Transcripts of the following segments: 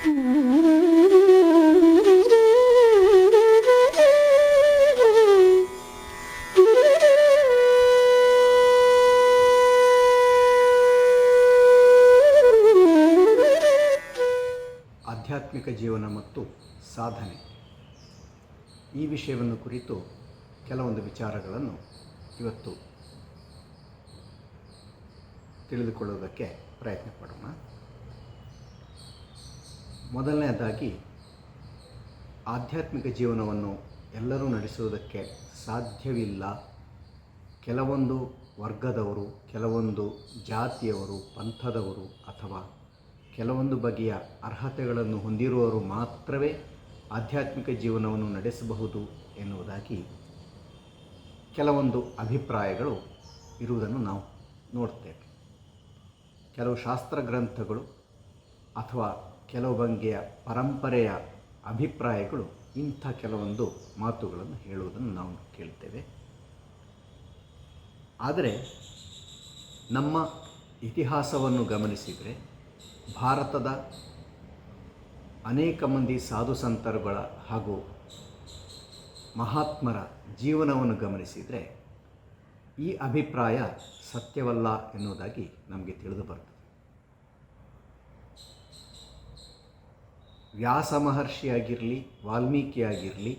ಆಧ್ಯಾತ್ಮಿಕ ಜೀವನ ಮತ್ತು ಸಾಧನೆ ಈ ವಿಷಯವನ್ನು ಕುರಿತು ಕೆಲವೊಂದು ವಿಚಾರಗಳನ್ನು ಇವತ್ತು ತಿಳಿದುಕೊಳ್ಳುವುದಕ್ಕೆ ಪ್ರಯತ್ನ ಪಡೋಣ. ಮೊದಲನೆಯದಾಗಿ, ಆಧ್ಯಾತ್ಮಿಕ ಜೀವನವನ್ನು ಎಲ್ಲರೂ ನಡೆಸುವುದಕ್ಕೆ ಸಾಧ್ಯವಿಲ್ಲ. ಕೆಲವೊಂದು ವರ್ಗದವರು, ಕೆಲವೊಂದು ಜಾತಿಯವರು, ಪಂಥದವರು ಅಥವಾ ಕೆಲವೊಂದು ಬಗೆಯ ಅರ್ಹತೆಗಳನ್ನು ಹೊಂದಿರುವವರು ಮಾತ್ರವೇ ಆಧ್ಯಾತ್ಮಿಕ ಜೀವನವನ್ನು ನಡೆಸಬಹುದು ಎನ್ನುವುದಾಗಿ ಕೆಲವೊಂದು ಅಭಿಪ್ರಾಯಗಳು ಇರುವುದನ್ನು ನಾವು ನೋಡ್ತೇವೆ. ಕೆಲವು ಶಾಸ್ತ್ರ ಗ್ರಂಥಗಳು ಅಥವಾ ಕೆಲವು ಬಗೆಯ ಪರಂಪರೆಯ ಅಭಿಪ್ರಾಯಗಳು ಇಂಥ ಕೆಲವೊಂದು ಮಾತುಗಳನ್ನು ಹೇಳುವುದನ್ನು ನಾವು ಕೇಳ್ತೇವೆ. ಆದರೆ ನಮ್ಮ ಇತಿಹಾಸವನ್ನು ಗಮನಿಸಿದರೆ, ಭಾರತದ ಅನೇಕ ಮಂದಿ ಸಾಧು ಸಂತರುಗಳ ಹಾಗೂ ಮಹಾತ್ಮರ ಜೀವನವನ್ನು ಗಮನಿಸಿದರೆ ಈ ಅಭಿಪ್ರಾಯ ಸತ್ಯವಲ್ಲ ಎನ್ನುವುದಾಗಿ ನಮಗೆ ತಿಳಿದು ಬರ್ತದೆ. ವ್ಯಾಸ ಮಹರ್ಷಿಯಾಗಿರಲಿ, ವಾಲ್ಮೀಕಿಯಾಗಿರಲಿ,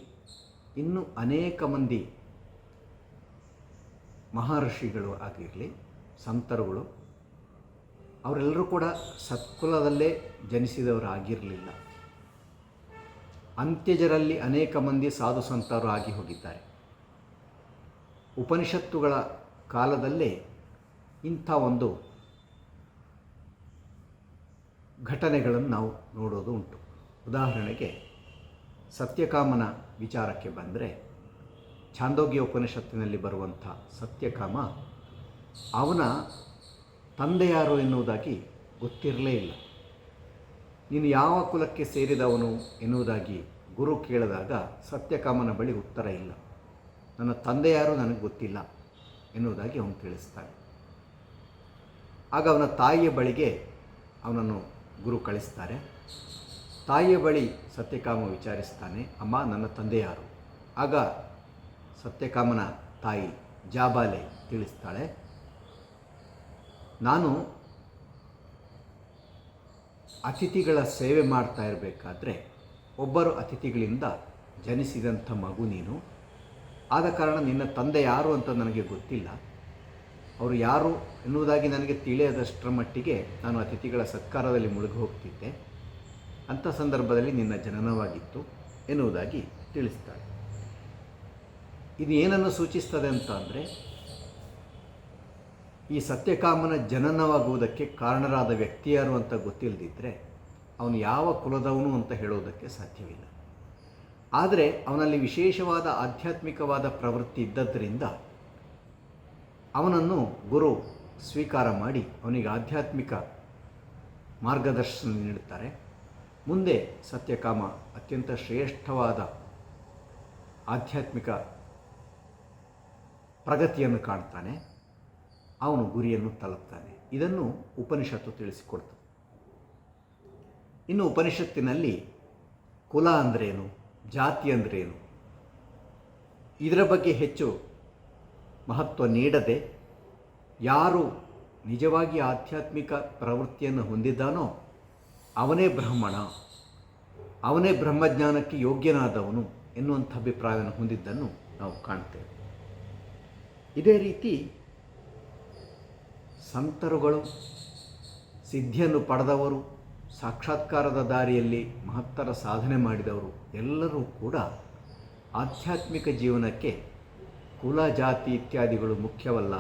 ಇನ್ನೂ ಅನೇಕ ಮಂದಿ ಮಹರ್ಷಿಗಳು ಆಗಿರಲಿ, ಸಂತರುಗಳು, ಅವರೆಲ್ಲರೂ ಕೂಡ ಸತ್ಕುಲದಲ್ಲೇ ಜನಿಸಿದವರಾಗಿರಲಿಲ್ಲ. ಅಂತ್ಯಜರಲ್ಲಿ ಅನೇಕ ಮಂದಿ ಸಾಧು ಸಂತರು ಆಗಿ ಹೋಗಿದ್ದಾರೆ. ಉಪನಿಷತ್ತುಗಳ ಕಾಲದಲ್ಲೇ ಇಂಥ ಒಂದು ಘಟನೆಗಳನ್ನು ನಾವು ನೋಡೋದು ಉಂಟು. ಉದಾಹರಣೆಗೆ, ಸತ್ಯಕಾಮನ ವಿಚಾರಕ್ಕೆ ಬಂದರೆ, ಛಾಂದೋಗ್ಯ ಉಪನಿಷತ್ತಿನಲ್ಲಿ ಬರುವಂಥ ಸತ್ಯಕಾಮ ಅವನ ತಂದೆ ಯಾರು ಎನ್ನುವುದಾಗಿ ಗೊತ್ತಿರಲೇ ಇಲ್ಲ. ನೀನು ಯಾವ ಕುಲಕ್ಕೆ ಸೇರಿದವನು ಎನ್ನುವುದಾಗಿ ಗುರು ಕೇಳಿದಾಗ ಸತ್ಯಕಾಮನ ಬಳಿ ಉತ್ತರ ಇಲ್ಲ. ನನ್ನ ತಂದೆ ಯಾರು ನನಗೆ ಗೊತ್ತಿಲ್ಲ ಎನ್ನುವುದಾಗಿ ಅವನು ತಿಳಿಸ್ತಾನೆ. ಆಗ ಅವನ ತಾಯಿಯ ಬಳಿಗೆ ಅವನನ್ನು ಗುರು ಕಳಿಸ್ತಾರೆ. ತಾಯಿಯ ಬಳಿ ಸತ್ಯಕಾಮ ವಿಚಾರಿಸ್ತಾನೆ, ಅಮ್ಮ ನನ್ನ ತಂದೆ ಯಾರು? ಆಗ ಸತ್ಯಕಾಮನ ತಾಯಿ ಜಾಬಾಲೆ ತಿಳಿಸ್ತಾಳೆ, ನಾನು ಅತಿಥಿಗಳ ಸೇವೆ ಮಾಡ್ತಾ ಇರಬೇಕಾದ್ರೆ ಒಬ್ಬರು ಅತಿಥಿಗಳಿಂದ ಜನಿಸಿದಂಥ ಮಗು ನೀನು. ಆದ ಕಾರಣ ನಿನ್ನ ತಂದೆ ಯಾರು ಅಂತ ನನಗೆ ಗೊತ್ತಿಲ್ಲ. ಅವರು ಯಾರು ಎನ್ನುವುದಾಗಿ ನನಗೆ ತಿಳಿಯದಷ್ಟರ ಮಟ್ಟಿಗೆ ನಾನು ಅತಿಥಿಗಳ ಸತ್ಕಾರದಲ್ಲಿ ಮುಳುಗಿ ಹೋಗ್ತಿದ್ದೆ. ಅಂಥ ಸಂದರ್ಭದಲ್ಲಿ ನಿನ್ನ ಜನನವಾಗಿತ್ತು ಎನ್ನುವುದಾಗಿ ತಿಳಿಸ್ತಾಳೆ. ಇದು ಏನನ್ನು ಸೂಚಿಸ್ತದೆ ಅಂತ ಅಂದರೆ, ಈ ಸತ್ಯಕಾಮನ ಜನನವಾಗುವುದಕ್ಕೆ ಕಾರಣರಾದ ವ್ಯಕ್ತಿ ಯಾರು ಅಂತ ಗೊತ್ತಿಲ್ಲದಿದ್ದರೆ ಅವನು ಯಾವ ಕುಲದವನು ಅಂತ ಹೇಳುವುದಕ್ಕೆ ಸಾಧ್ಯವಿಲ್ಲ. ಆದರೆ ಅವನಲ್ಲಿ ವಿಶೇಷವಾದ ಆಧ್ಯಾತ್ಮಿಕವಾದ ಪ್ರವೃತ್ತಿ ಇದ್ದದ್ದರಿಂದ ಅವನನ್ನು ಗುರು ಸ್ವೀಕಾರ ಮಾಡಿ ಅವನಿಗೆ ಆಧ್ಯಾತ್ಮಿಕ ಮಾರ್ಗದರ್ಶನ ನೀಡುತ್ತಾರೆ. ಮುಂದೆ ಸತ್ಯಕಾಮ ಅತ್ಯಂತ ಶ್ರೇಷ್ಠವಾದ ಆಧ್ಯಾತ್ಮಿಕ ಪ್ರಗತಿಯನ್ನು ಕಾಣ್ತಾನೆ. ಅವನು ಗುರಿಯನ್ನು ತಲುಪ್ತಾನೆ. ಇದನ್ನು ಉಪನಿಷತ್ತು ತಿಳಿಸಿಕೊಡ್ತದೆ. ಇನ್ನು ಉಪನಿಷತ್ತಿನಲ್ಲಿ ಕುಲ ಅಂದ್ರೇನು, ಜಾತಿ ಅಂದ್ರೇನು, ಇದರ ಬಗ್ಗೆ ಹೆಚ್ಚು ಮಹತ್ವ ನೀಡದೆ, ಯಾರು ನಿಜವಾಗಿ ಆಧ್ಯಾತ್ಮಿಕ ಪ್ರವೃತ್ತಿಯನ್ನು ಹೊಂದಿದ್ದಾನೋ ಅವನೇ ಬ್ರಾಹ್ಮಣ, ಅವನೇ ಬ್ರಹ್ಮಜ್ಞಾನಕ್ಕೆ ಯೋಗ್ಯನಾದವನು ಎನ್ನುವಂಥ ಅಭಿಪ್ರಾಯವನ್ನು ಹೊಂದಿದ್ದನ್ನು ನಾವು ಕಾಣ್ತೇವೆ. ಇದೇ ರೀತಿ ಸಂತರುಗಳು, ಸಿದ್ಧಿಯನ್ನು ಪಡೆದವರು, ಸಾಕ್ಷಾತ್ಕಾರದ ದಾರಿಯಲ್ಲಿ ಮಹತ್ತರ ಸಾಧನೆ ಮಾಡಿದವರು ಎಲ್ಲರೂ ಕೂಡ ಆಧ್ಯಾತ್ಮಿಕ ಜೀವನಕ್ಕೆ ಕುಲ, ಜಾತಿ ಇತ್ಯಾದಿಗಳು ಮುಖ್ಯವಲ್ಲ.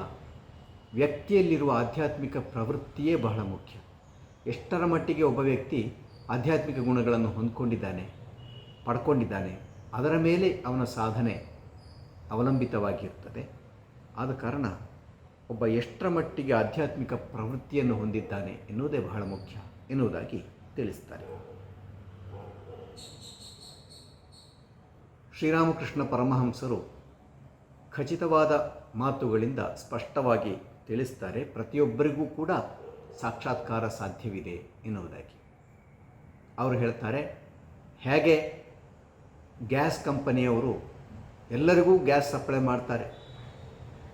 ವ್ಯಕ್ತಿಯಲ್ಲಿರುವ ಆಧ್ಯಾತ್ಮಿಕ ಪ್ರವೃತ್ತಿಯೇ ಬಹಳ ಮುಖ್ಯ. ಎಷ್ಟರ ಮಟ್ಟಿಗೆ ಒಬ್ಬ ವ್ಯಕ್ತಿ ಆಧ್ಯಾತ್ಮಿಕ ಗುಣಗಳನ್ನು ಹೊಂದ್ಕೊಂಡಿದ್ದಾನೆ, ಪಡ್ಕೊಂಡಿದ್ದಾನೆ, ಅದರ ಮೇಲೆ ಅವನ ಸಾಧನೆ ಅವಲಂಬಿತವಾಗಿರ್ತದೆ. ಆದ ಕಾರಣ ಒಬ್ಬ ಎಷ್ಟರ ಮಟ್ಟಿಗೆ ಆಧ್ಯಾತ್ಮಿಕ ಪ್ರವೃತ್ತಿಯನ್ನು ಹೊಂದಿದ್ದಾನೆ ಎನ್ನುವುದೇ ಬಹಳ ಮುಖ್ಯ ಎನ್ನುವುದಾಗಿ ತಿಳಿಸ್ತಾರೆ. ಶ್ರೀರಾಮಕೃಷ್ಣ ಪರಮಹಂಸರು ಖಚಿತವಾದ ಮಾತುಗಳಿಂದ ಸ್ಪಷ್ಟವಾಗಿ ತಿಳಿಸ್ತಾರೆ, ಪ್ರತಿಯೊಬ್ಬರಿಗೂ ಕೂಡ ಸಾಕ್ಷಾತ್ಕಾರ ಸಾಧ್ಯವಿದೆ ಎನ್ನುವುದಾಗಿ. ಅವರು ಹೇಳ್ತಾರೆ, ಹೇಗೆ ಗ್ಯಾಸ್ ಕಂಪನಿಯವರು ಎಲ್ಲರಿಗೂ ಗ್ಯಾಸ್ ಸಪ್ಲೈ ಮಾಡ್ತಾರೆ,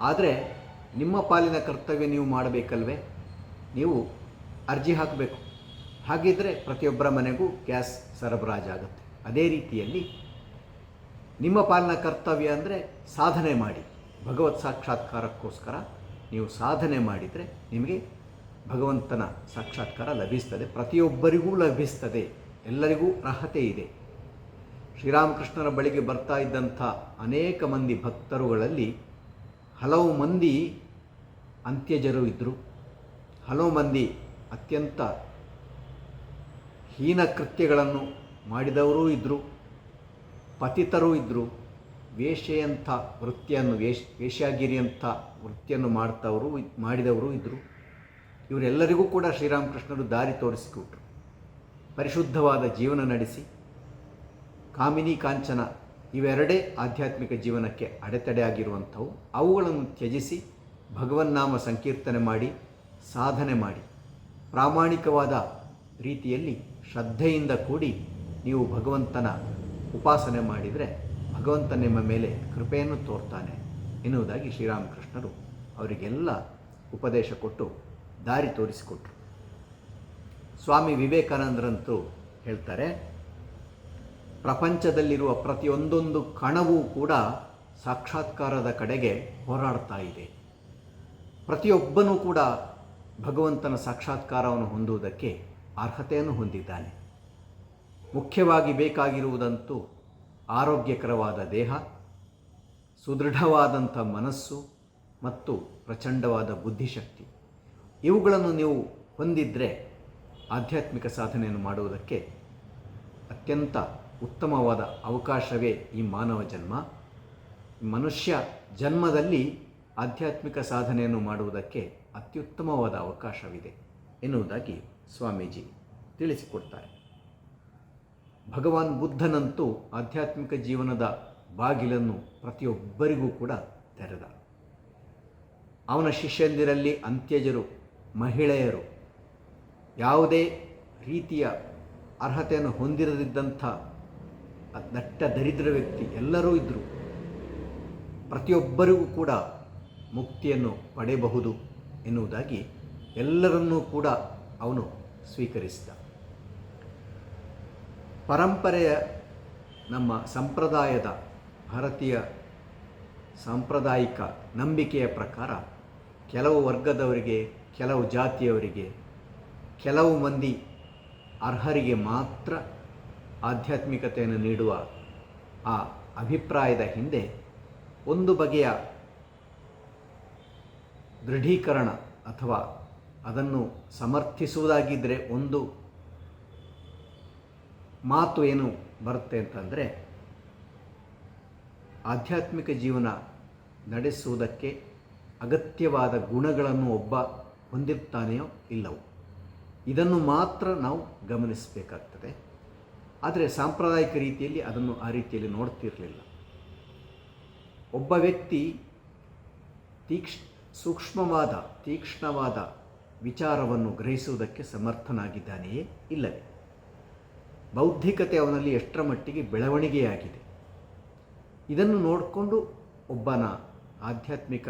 ಆದರೆ ನಿಮ್ಮ ಪಾಲಿನ ಕರ್ತವ್ಯ ನೀವು ಮಾಡಬೇಕಲ್ವೇ, ನೀವು ಅರ್ಜಿ ಹಾಕಬೇಕು, ಹಾಗಿದ್ದರೆ ಪ್ರತಿಯೊಬ್ಬರ ಮನೆಗೂ ಗ್ಯಾಸ್ ಸರಬರಾಜಾಗುತ್ತೆ. ಅದೇ ರೀತಿಯಲ್ಲಿ ನಿಮ್ಮ ಪಾಲಿನ ಕರ್ತವ್ಯ ಅಂದರೆ ಸಾಧನೆ ಮಾಡಿ, ಭಗವತ್ ಸಾಕ್ಷಾತ್ಕಾರಕ್ಕೋಸ್ಕರ ನೀವು ಸಾಧನೆ ಮಾಡಿದರೆ ನಿಮಗೆ ಭಗವಂತನ ಸಾಕ್ಷಾತ್ಕಾರ ಲಭಿಸ್ತದೆ, ಪ್ರತಿಯೊಬ್ಬರಿಗೂ ಲಭಿಸ್ತದೆ, ಎಲ್ಲರಿಗೂ ಅರ್ಹತೆ ಇದೆ. ಶ್ರೀರಾಮಕೃಷ್ಣರ ಬಳಿಗೆ ಬರ್ತಾ ಇದ್ದಂಥ ಅನೇಕ ಮಂದಿ ಭಕ್ತರುಗಳಲ್ಲಿ ಹಲವು ಮಂದಿ ಅಂತ್ಯಜರು ಇದ್ದರು, ಹಲವು ಮಂದಿ ಅತ್ಯಂತ ಹೀನ ಕೃತ್ಯಗಳನ್ನು ಮಾಡಿದವರೂ ಇದ್ದರು, ಪತಿತರೂ ಇದ್ದರು, ವೇಶ್ಯೆಯಂಥ ವೃತ್ತಿಯನ್ನು ವೇಶ್ಯಾಗಿರಿಯಂಥ ವೃತ್ತಿಯನ್ನು ಮಾಡಿದವರು ಇದ್ದರು. ಇವರೆಲ್ಲರಿಗೂ ಕೂಡ ಶ್ರೀರಾಮಕೃಷ್ಣರು ದಾರಿ ತೋರಿಸಿಕೊಟ್ರು. ಪರಿಶುದ್ಧವಾದ ಜೀವನ ನಡೆಸಿ, ಕಾಮಿನಿ ಕಾಂಚನ ಇವೆರಡೇ ಆಧ್ಯಾತ್ಮಿಕ ಜೀವನಕ್ಕೆ ಅಡೆತಡೆಯಾಗಿರುವಂಥವು, ಅವುಗಳನ್ನು ತ್ಯಜಿಸಿ ಭಗವನ್ನಾಮ ಸಂಕೀರ್ತನೆ ಮಾಡಿ ಸಾಧನೆ ಮಾಡಿ ಪ್ರಾಮಾಣಿಕವಾದ ರೀತಿಯಲ್ಲಿ ಶ್ರದ್ಧೆಯಿಂದ ಕೂಡಿ ನೀವು ಭಗವಂತನ ಉಪಾಸನೆ ಮಾಡಿದರೆ ಭಗವಂತ ನಿಮ್ಮ ಮೇಲೆ ಕೃಪೆಯನ್ನು ತೋರ್ತಾನೆ ಎನ್ನುವುದಾಗಿ ಶ್ರೀರಾಮಕೃಷ್ಣರು ಅವರಿಗೆಲ್ಲ ಉಪದೇಶ ಕೊಟ್ಟು ದಾರಿ ತೋರಿಸಿಕೊಟ್ರು. ಸ್ವಾಮಿ ವಿವೇಕಾನಂದರಂತೂ ಹೇಳ್ತಾರೆ, ಪ್ರಪಂಚದಲ್ಲಿರುವ ಪ್ರತಿಯೊಂದೊಂದು ಕಣವೂ ಕೂಡ ಸಾಕ್ಷಾತ್ಕಾರದ ಕಡೆಗೆ ಹೋರಾಡ್ತಾ ಇದೆ. ಪ್ರತಿಯೊಬ್ಬನೂ ಕೂಡ ಭಗವಂತನ ಸಾಕ್ಷಾತ್ಕಾರವನ್ನು ಹೊಂದುವುದಕ್ಕೆ ಅರ್ಹತೆಯನ್ನು ಹೊಂದಿದ್ದಾನೆ. ಮುಖ್ಯವಾಗಿ ಬೇಕಾಗಿರುವುದಂತೂ ಆರೋಗ್ಯಕರವಾದ ದೇಹ, ಸುದೃಢವಾದಂಥ ಮನಸ್ಸು ಮತ್ತು ಪ್ರಚಂಡವಾದ ಬುದ್ಧಿಶಕ್ತಿ. ಇವುಗಳನ್ನು ನೀವು ಹೊಂದಿದರೆ ಆಧ್ಯಾತ್ಮಿಕ ಸಾಧನೆಯನ್ನು ಮಾಡುವುದಕ್ಕೆ ಅತ್ಯಂತ ಉತ್ತಮವಾದ ಅವಕಾಶವೇ ಈ ಮಾನವ ಜನ್ಮ. ಮನುಷ್ಯ ಜನ್ಮದಲ್ಲಿ ಆಧ್ಯಾತ್ಮಿಕ ಸಾಧನೆಯನ್ನು ಮಾಡುವುದಕ್ಕೆ ಅತ್ಯುತ್ತಮವಾದ ಅವಕಾಶವಿದೆ ಎನ್ನುವುದಾಗಿ ಸ್ವಾಮೀಜಿ ತಿಳಿಸಿಕೊಡ್ತಾರೆ. ಭಗವಾನ್ ಬುದ್ಧನಂತೂ ಆಧ್ಯಾತ್ಮಿಕ ಜೀವನದ ಬಾಗಿಲನ್ನು ಪ್ರತಿಯೊಬ್ಬರಿಗೂ ಕೂಡ ತೆರೆದ. ಅವನ ಶಿಷ್ಯಂದಿರಲ್ಲಿ ಅಂತ್ಯಜರು, ಮಹಿಳೆಯರು, ಯಾವುದೇ ರೀತಿಯ ಅರ್ಹತೆಯನ್ನು ಹೊಂದಿರದಿದ್ದಂಥ ದಟ್ಟ ದರಿದ್ರ ವ್ಯಕ್ತಿ ಎಲ್ಲರೂ ಇದ್ದರು. ಪ್ರತಿಯೊಬ್ಬರಿಗೂ ಕೂಡ ಮುಕ್ತಿಯನ್ನು ಪಡೆಯಬಹುದು ಎನ್ನುವುದಾಗಿ ಎಲ್ಲರನ್ನೂ ಕೂಡ ಅವನು ಸ್ವೀಕರಿಸಿದ. ಪರಂಪರೆಯ ನಮ್ಮ ಸಂಪ್ರದಾಯದ ಭಾರತೀಯ ಸಾಂಪ್ರದಾಯಿಕ ನಂಬಿಕೆಯ ಪ್ರಕಾರ ಕೆಲವು ವರ್ಗದವರಿಗೆ, ಕೆಲವು ಜಾತಿಯವರಿಗೆ, ಕೆಲವು ಮಂದಿ ಅರ್ಹರಿಗೆ ಮಾತ್ರ ಆಧ್ಯಾತ್ಮಿಕತೆಯನ್ನು ನೀಡುವ ಆ ಅಭಿಪ್ರಾಯದ ಹಿಂದೆ ಒಂದು ಬಗೆಯ ದೃಢೀಕರಣ ಅಥವಾ ಅದನ್ನು ಸಮರ್ಥಿಸುವುದಾಗಿದ್ದರೆ ಒಂದು ಮಾತು ಏನು ಬರುತ್ತೆ ಅಂತಂದರೆ, ಆಧ್ಯಾತ್ಮಿಕ ಜೀವನ ನಡೆಸುವುದಕ್ಕೆ ಅಗತ್ಯವಾದ ಗುಣಗಳನ್ನು ಒಬ್ಬ ಹೊಂದಿರ್ತಾನೆಯೋ ಇಲ್ಲವೋ, ಇದನ್ನು ಮಾತ್ರ ನಾವು ಗಮನಿಸಬೇಕಾಗ್ತದೆ. ಆದರೆ ಸಾಂಪ್ರದಾಯಿಕ ರೀತಿಯಲ್ಲಿ ಅದನ್ನು ಆ ರೀತಿಯಲ್ಲಿ ನೋಡ್ತಿರಲಿಲ್ಲ. ಒಬ್ಬ ವ್ಯಕ್ತಿ ತೀಕ್ಷ್ಣವಾದ ವಿಚಾರವನ್ನು ಗ್ರಹಿಸುವುದಕ್ಕೆ ಸಮರ್ಥನಾಗಿದ್ದಾನೆಯೇ ಇಲ್ಲವೇ, ಬೌದ್ಧಿಕತೆ ಅವನಲ್ಲಿ ಎಷ್ಟರ ಮಟ್ಟಿಗೆ ಬೆಳವಣಿಗೆಯಾಗಿದೆ, ಇದನ್ನು ನೋಡಿಕೊಂಡು ಒಬ್ಬನ ಆಧ್ಯಾತ್ಮಿಕ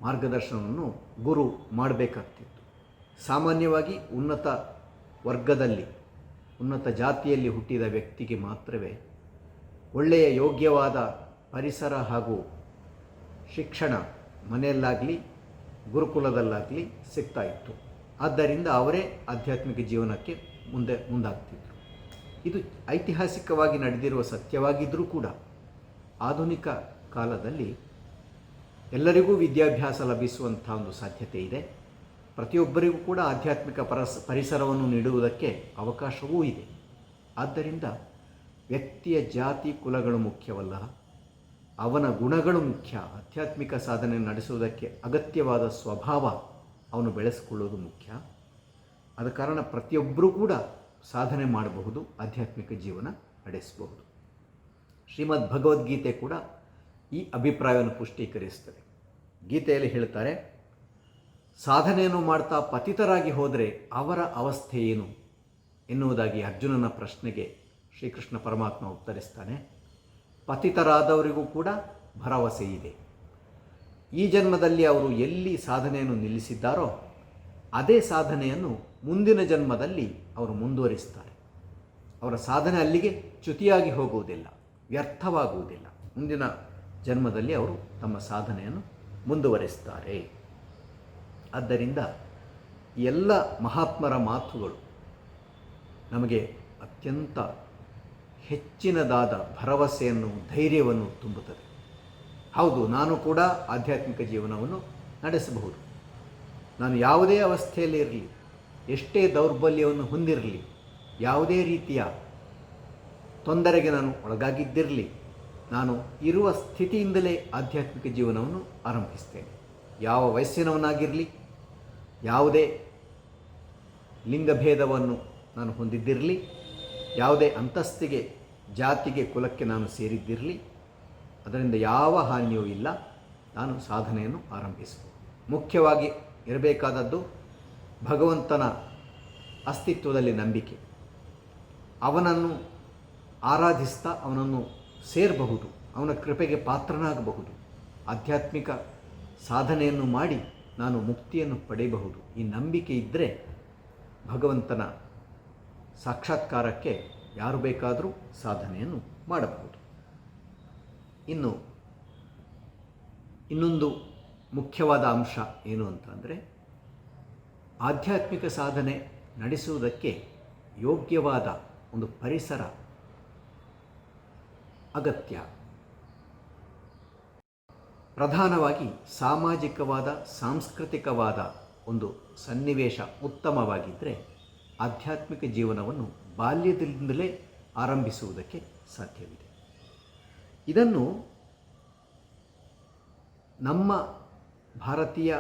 ಮಾರ್ಗದರ್ಶನವನ್ನು ಗುರು ಮಾಡಬೇಕಾಗ್ತಿತ್ತು. ಸಾಮಾನ್ಯವಾಗಿ ಉನ್ನತ ವರ್ಗದಲ್ಲಿ, ಉನ್ನತ ಜಾತಿಯಲ್ಲಿ ಹುಟ್ಟಿದ ವ್ಯಕ್ತಿಗೆ ಮಾತ್ರವೇ ಒಳ್ಳೆಯ ಯೋಗ್ಯವಾದ ಪರಿಸರ ಹಾಗೂ ಶಿಕ್ಷಣ ಮನೆಯಲ್ಲಾಗಲಿ ಗುರುಕುಲದಲ್ಲಾಗಲಿ ಸಿಗ್ತಾ ಇತ್ತು. ಆದ್ದರಿಂದ ಅವರೇ ಆಧ್ಯಾತ್ಮಿಕ ಜೀವನಕ್ಕೆ ಮುಂದಾಗ್ತಿದ್ರು. ಇದು ಐತಿಹಾಸಿಕವಾಗಿ ನಡೆದಿರುವ ಸತ್ಯವಾಗಿದ್ದರೂ ಕೂಡ ಆಧುನಿಕ ಕಾಲದಲ್ಲಿ ಎಲ್ಲರಿಗೂ ವಿದ್ಯಾಭ್ಯಾಸ ಲಭಿಸುವಂಥ ಒಂದು ಸಾಧ್ಯತೆ ಇದೆ. ಪ್ರತಿಯೊಬ್ಬರಿಗೂ ಕೂಡ ಆಧ್ಯಾತ್ಮಿಕ ಪರಿಸರವನ್ನು ನೀಡುವುದಕ್ಕೆ ಅವಕಾಶವೂ ಇದೆ. ಆದ್ದರಿಂದ ವ್ಯಕ್ತಿಯ ಜಾತಿ ಕುಲಗಳು ಮುಖ್ಯವಲ್ಲ, ಅವನ ಗುಣಗಳು ಮುಖ್ಯ. ಆಧ್ಯಾತ್ಮಿಕ ಸಾಧನೆ ನಡೆಸುವುದಕ್ಕೆ ಅಗತ್ಯವಾದ ಸ್ವಭಾವ ಅವನು ಬೆಳೆಸಿಕೊಳ್ಳುವುದು ಮುಖ್ಯ. ಆದ ಕಾರಣ ಪ್ರತಿಯೊಬ್ಬರೂ ಕೂಡ ಸಾಧನೆ ಮಾಡಬಹುದು, ಆಧ್ಯಾತ್ಮಿಕ ಜೀವನ ನಡೆಸಬಹುದು. ಶ್ರೀಮದ್ ಭಗವದ್ಗೀತೆ ಕೂಡ ಈ ಅಭಿಪ್ರಾಯವನ್ನು ಪುಷ್ಟೀಕರಿಸುತ್ತದೆ. ಗೀತೆಯಲ್ಲಿ ಹೇಳ್ತಾರೆ, ಸಾಧನೆಯನ್ನು ಮಾಡ್ತಾ ಪತಿತರಾಗಿ ಹೋದರೆ ಅವರ ಅವಸ್ಥೆ ಏನು ಎನ್ನುವುದಾಗಿ ಅರ್ಜುನನ ಪ್ರಶ್ನೆಗೆ ಶ್ರೀಕೃಷ್ಣ ಪರಮಾತ್ಮ ಉತ್ತರಿಸ್ತಾನೆ. ಪತಿತರಾದವರಿಗೂ ಕೂಡ ಭರವಸೆ ಇದೆ. ಈ ಜನ್ಮದಲ್ಲಿ ಅವರು ಎಲ್ಲಿ ಸಾಧನೆಯನ್ನು ನಿಲ್ಲಿಸಿದ್ದಾರೋ ಅದೇ ಸಾಧನೆಯನ್ನು ಮುಂದಿನ ಜನ್ಮದಲ್ಲಿ ಅವರು ಮುಂದುವರಿಸ್ತಾರೆ. ಅವರ ಸಾಧನೆ ಅಲ್ಲಿಗೆ ಚ್ಯುತಿಯಾಗಿ ಹೋಗುವುದಿಲ್ಲ, ವ್ಯರ್ಥವಾಗುವುದಿಲ್ಲ. ಮುಂದಿನ ಜನ್ಮದಲ್ಲಿ ಅವರು ತಮ್ಮ ಸಾಧನೆಯನ್ನು ಮುಂದುವರಿಸ್ತಾರೆ. ಆದ್ದರಿಂದ ಎಲ್ಲ ಮಹಾತ್ಮರ ಮಾತುಗಳು ನಮಗೆ ಅತ್ಯಂತ ಹೆಚ್ಚಿನದಾದ ಭರವಸೆಯನ್ನು, ಧೈರ್ಯವನ್ನು ತುಂಬುತ್ತದೆ. ಹೌದು, ನಾನು ಕೂಡ ಆಧ್ಯಾತ್ಮಿಕ ಜೀವನವನ್ನು ನಡೆಸಬಹುದು. ನಾನು ಯಾವುದೇ ಅವಸ್ಥೆಯಲ್ಲಿ ಇರಲಿ, ಎಷ್ಟೇ ದೌರ್ಬಲ್ಯವನ್ನು ಹೊಂದಿರಲಿ, ಯಾವುದೇ ರೀತಿಯ ತೊಂದರೆಗೆ ನಾನು ಒಳಗಾಗಿದ್ದಿರಲಿ, ನಾನು ಇರುವ ಸ್ಥಿತಿಯಿಂದಲೇ ಆಧ್ಯಾತ್ಮಿಕ ಜೀವನವನ್ನು ಆರಂಭಿಸ್ತೇನೆ. ಯಾವ ವಯಸ್ಸಿನವನಾಗಿರಲಿ, ಯಾವುದೇ ಲಿಂಗಭೇದವನ್ನು ನಾನು ಹೊಂದಿದ್ದಿರಲಿ, ಯಾವುದೇ ಅಂತಸ್ತಿಗೆ, ಜಾತಿಗೆ, ಕುಲಕ್ಕೆ ನಾನು ಸೇರಿದ್ದಿರಲಿ, ಅದರಿಂದ ಯಾವ ಹಾನಿಯೂ ಇಲ್ಲ. ನಾನು ಸಾಧನೆಯನ್ನು ಆರಂಭಿಸಬಹುದು. ಮುಖ್ಯವಾಗಿ ಇರಬೇಕಾದದ್ದು ಭಗವಂತನ ಅಸ್ತಿತ್ವದಲ್ಲಿ ನಂಬಿಕೆ. ಅವನನ್ನು ಆರಾಧಿಸ್ತಾ ಅವನನ್ನು ಸೇರಬಹುದು, ಅವನ ಕೃಪೆಗೆ ಪಾತ್ರನಾಗಬಹುದು. ಆಧ್ಯಾತ್ಮಿಕ ಸಾಧನೆಯನ್ನು ಮಾಡಿ ನಾನು ಮುಕ್ತಿಯನ್ನು ಪಡೆಯಬಹುದು. ಈ ನಂಬಿಕೆ ಇದ್ದರೆ ಭಗವಂತನ ಸಾಕ್ಷಾತ್ಕಾರಕ್ಕೆ ಯಾರು ಬೇಕಾದರೂ ಸಾಧನೆಯನ್ನು ಮಾಡಬಹುದು. ಇನ್ನೊಂದು ಮುಖ್ಯವಾದ ಅಂಶ ಏನು ಅಂತಂದರೆ, ಆಧ್ಯಾತ್ಮಿಕ ಸಾಧನೆ ನಡೆಸುವುದಕ್ಕೆ ಯೋಗ್ಯವಾದ ಒಂದು ಪರಿಸರ ಅಗತ್ಯ. ಪ್ರಧಾನವಾಗಿ ಸಾಮಾಜಿಕವಾದ, ಸಾಂಸ್ಕೃತಿಕವಾದ ಒಂದು ಸನ್ನಿವೇಶ ಉತ್ತಮವಾಗಿದ್ದರೆ ಆಧ್ಯಾತ್ಮಿಕ ಜೀವನವನ್ನು ಬಾಲ್ಯದಿಂದಲೇ ಆರಂಭಿಸುವುದಕ್ಕೆ ಸಾಧ್ಯವಿದೆ. ಇದನ್ನು ನಮ್ಮ ಭಾರತೀಯ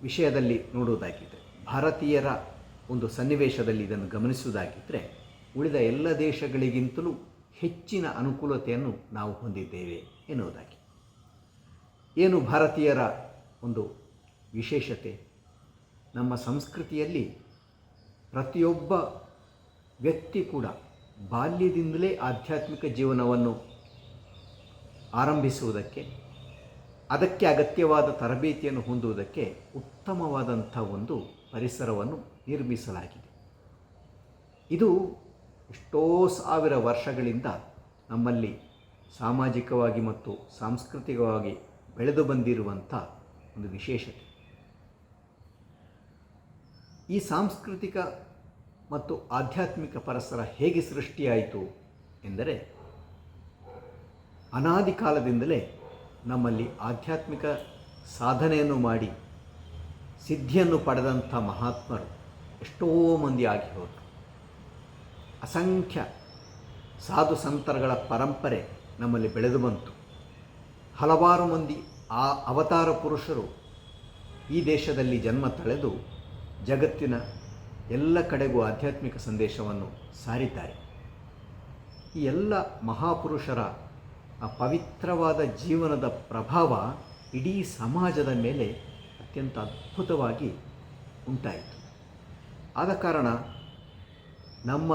ವಿಷಯದಲ್ಲಿ ನೋಡುವುದಾಗಿದ್ದರೆ, ಭಾರತೀಯರ ಒಂದು ಸನ್ನಿವೇಶದಲ್ಲಿ ಇದನ್ನು ಗಮನಿಸುವುದಾಗಿದ್ದರೆ, ಉಳಿದ ಎಲ್ಲ ದೇಶಗಳಿಗಿಂತಲೂ ಹೆಚ್ಚಿನ ಅನುಕೂಲತೆಯನ್ನು ನಾವು ಹೊಂದಿದ್ದೇವೆ ಎನ್ನುವುದಾಗಿ. ಏನು ಭಾರತೀಯರ ಒಂದು ವಿಶೇಷತೆ? ನಮ್ಮ ಸಂಸ್ಕೃತಿಯಲ್ಲಿ ಪ್ರತಿಯೊಬ್ಬ ವ್ಯಕ್ತಿ ಕೂಡ ಬಾಲ್ಯದಿಂದಲೇ ಆಧ್ಯಾತ್ಮಿಕ ಜೀವನವನ್ನು ಆರಂಭಿಸುವುದಕ್ಕೆ, ಅದಕ್ಕೆ ಅಗತ್ಯವಾದ ತರಬೇತಿಯನ್ನು ಹೊಂದುವುದಕ್ಕೆ ಉತ್ತಮವಾದಂಥ ಒಂದು ಪರಿಸರವನ್ನು ನಿರ್ಮಿಸಲಾಗಿದೆ. ಇದು ಎಷ್ಟೋ ಸಾವಿರ ವರ್ಷಗಳಿಂದ ನಮ್ಮಲ್ಲಿ ಸಾಮಾಜಿಕವಾಗಿ ಮತ್ತು ಸಾಂಸ್ಕೃತಿಕವಾಗಿ ಬೆಳೆದು ಬಂದಿರುವಂಥ ಒಂದು ವಿಶೇಷತೆ. ಈ ಸಾಂಸ್ಕೃತಿಕ ಮತ್ತು ಆಧ್ಯಾತ್ಮಿಕ ಪರಿಸರ ಹೇಗೆ ಸೃಷ್ಟಿಯಾಯಿತು ಎಂದರೆ, ಅನಾದಿ ಕಾಲದಿಂದಲೇ ನಮ್ಮಲ್ಲಿ ಆಧ್ಯಾತ್ಮಿಕ ಸಾಧನೆಯನ್ನು ಮಾಡಿ ಸಿದ್ಧಿಯನ್ನು ಪಡೆದಂಥ ಮಹಾತ್ಮರು ಎಷ್ಟೋ ಮಂದಿ ಆಗಿ ಹೋದರು. ಅಸಂಖ್ಯ ಸಾಧು ಸಂತರುಗಳ ಪರಂಪರೆ ನಮ್ಮಲ್ಲಿ ಬೆಳೆದು ಬಂತು. ಹಲವಾರು ಮಂದಿ ಆ ಅವತಾರ ಪುರುಷರು ಈ ದೇಶದಲ್ಲಿ ಜನ್ಮ ತಳೆದು ಜಗತ್ತಿನ ಎಲ್ಲ ಕಡೆಗೂ ಆಧ್ಯಾತ್ಮಿಕ ಸಂದೇಶವನ್ನು ಸಾರಿದ್ದಾರೆ. ಈ ಎಲ್ಲ ಮಹಾಪುರುಷರ ಆ ಪವಿತ್ರವಾದ ಜೀವನದ ಪ್ರಭಾವ ಇಡೀ ಸಮಾಜದ ಮೇಲೆ ಅತ್ಯಂತ ಅದ್ಭುತವಾಗಿ ಉಂಟಾಯಿತು. ಆದ ಕಾರಣ ನಮ್ಮ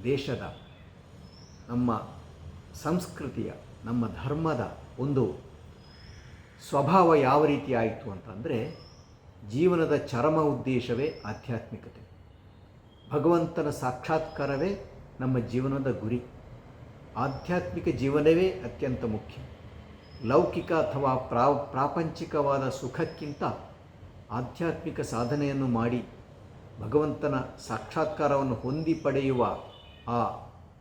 ದೇಶದ, ನಮ್ಮ ಸಂಸ್ಕೃತಿಯ, ನಮ್ಮ ಧರ್ಮದ ಒಂದು ಸ್ವಭಾವ ಯಾವ ರೀತಿ ಆಯಿತು ಅಂತಂದರೆ, ಜೀವನದ ಚರಮ ಉದ್ದೇಶವೇ ಆಧ್ಯಾತ್ಮಿಕತೆ. ಭಗವಂತನ ಸಾಕ್ಷಾತ್ಕಾರವೇ ನಮ್ಮ ಜೀವನದ ಗುರಿ. ಆಧ್ಯಾತ್ಮಿಕ ಜೀವನವೇ ಅತ್ಯಂತ ಮುಖ್ಯ. ಲೌಕಿಕ ಅಥವಾ ಪ್ರಾಪಂಚಿಕವಾದ ಸುಖಕ್ಕಿಂತ ಆಧ್ಯಾತ್ಮಿಕ ಸಾಧನೆಯನ್ನು ಮಾಡಿ ಭಗವಂತನ ಸಾಕ್ಷಾತ್ಕಾರವನ್ನು ಹೊಂದಿ ಪಡೆಯುವ ಆ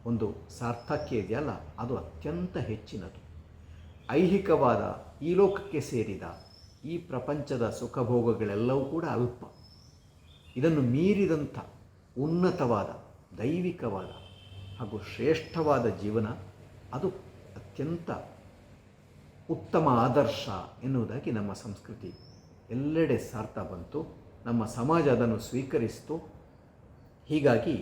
ಒಂದು ಸಾರ್ಥಕ್ಯ ಇದೆಯಲ್ಲ, ಅದು ಅತ್ಯಂತ ಹೆಚ್ಚಿನದು. ಐಹಿಕವಾದ, ಈ ಲೋಕಕ್ಕೆ ಸೇರಿದ ಈ ಪ್ರಪಂಚದ ಸುಖಭೋಗಗಳೆಲ್ಲವೂ ಕೂಡ ಅಲ್ಪ. ಇದನ್ನು ಮೀರಿದಂಥ ಉನ್ನತವಾದ, ದೈವಿಕವಾದ ಹಾಗೂ ಶ್ರೇಷ್ಠವಾದ ಜೀವನ ಅದು ಅತ್ಯಂತ ಉತ್ತಮ ಆದರ್ಶ ಎನ್ನುವುದಾಗಿ ನಮ್ಮ ಸಂಸ್ಕೃತಿ ಎಲ್ಲೆಡೆ ಸಾರ್ತಾ ಬಂತು. ನಮ್ಮ ಸಮಾಜ ಅದನ್ನು ಸ್ವೀಕರಿಸಿತು. ಹೀಗಾಗಿ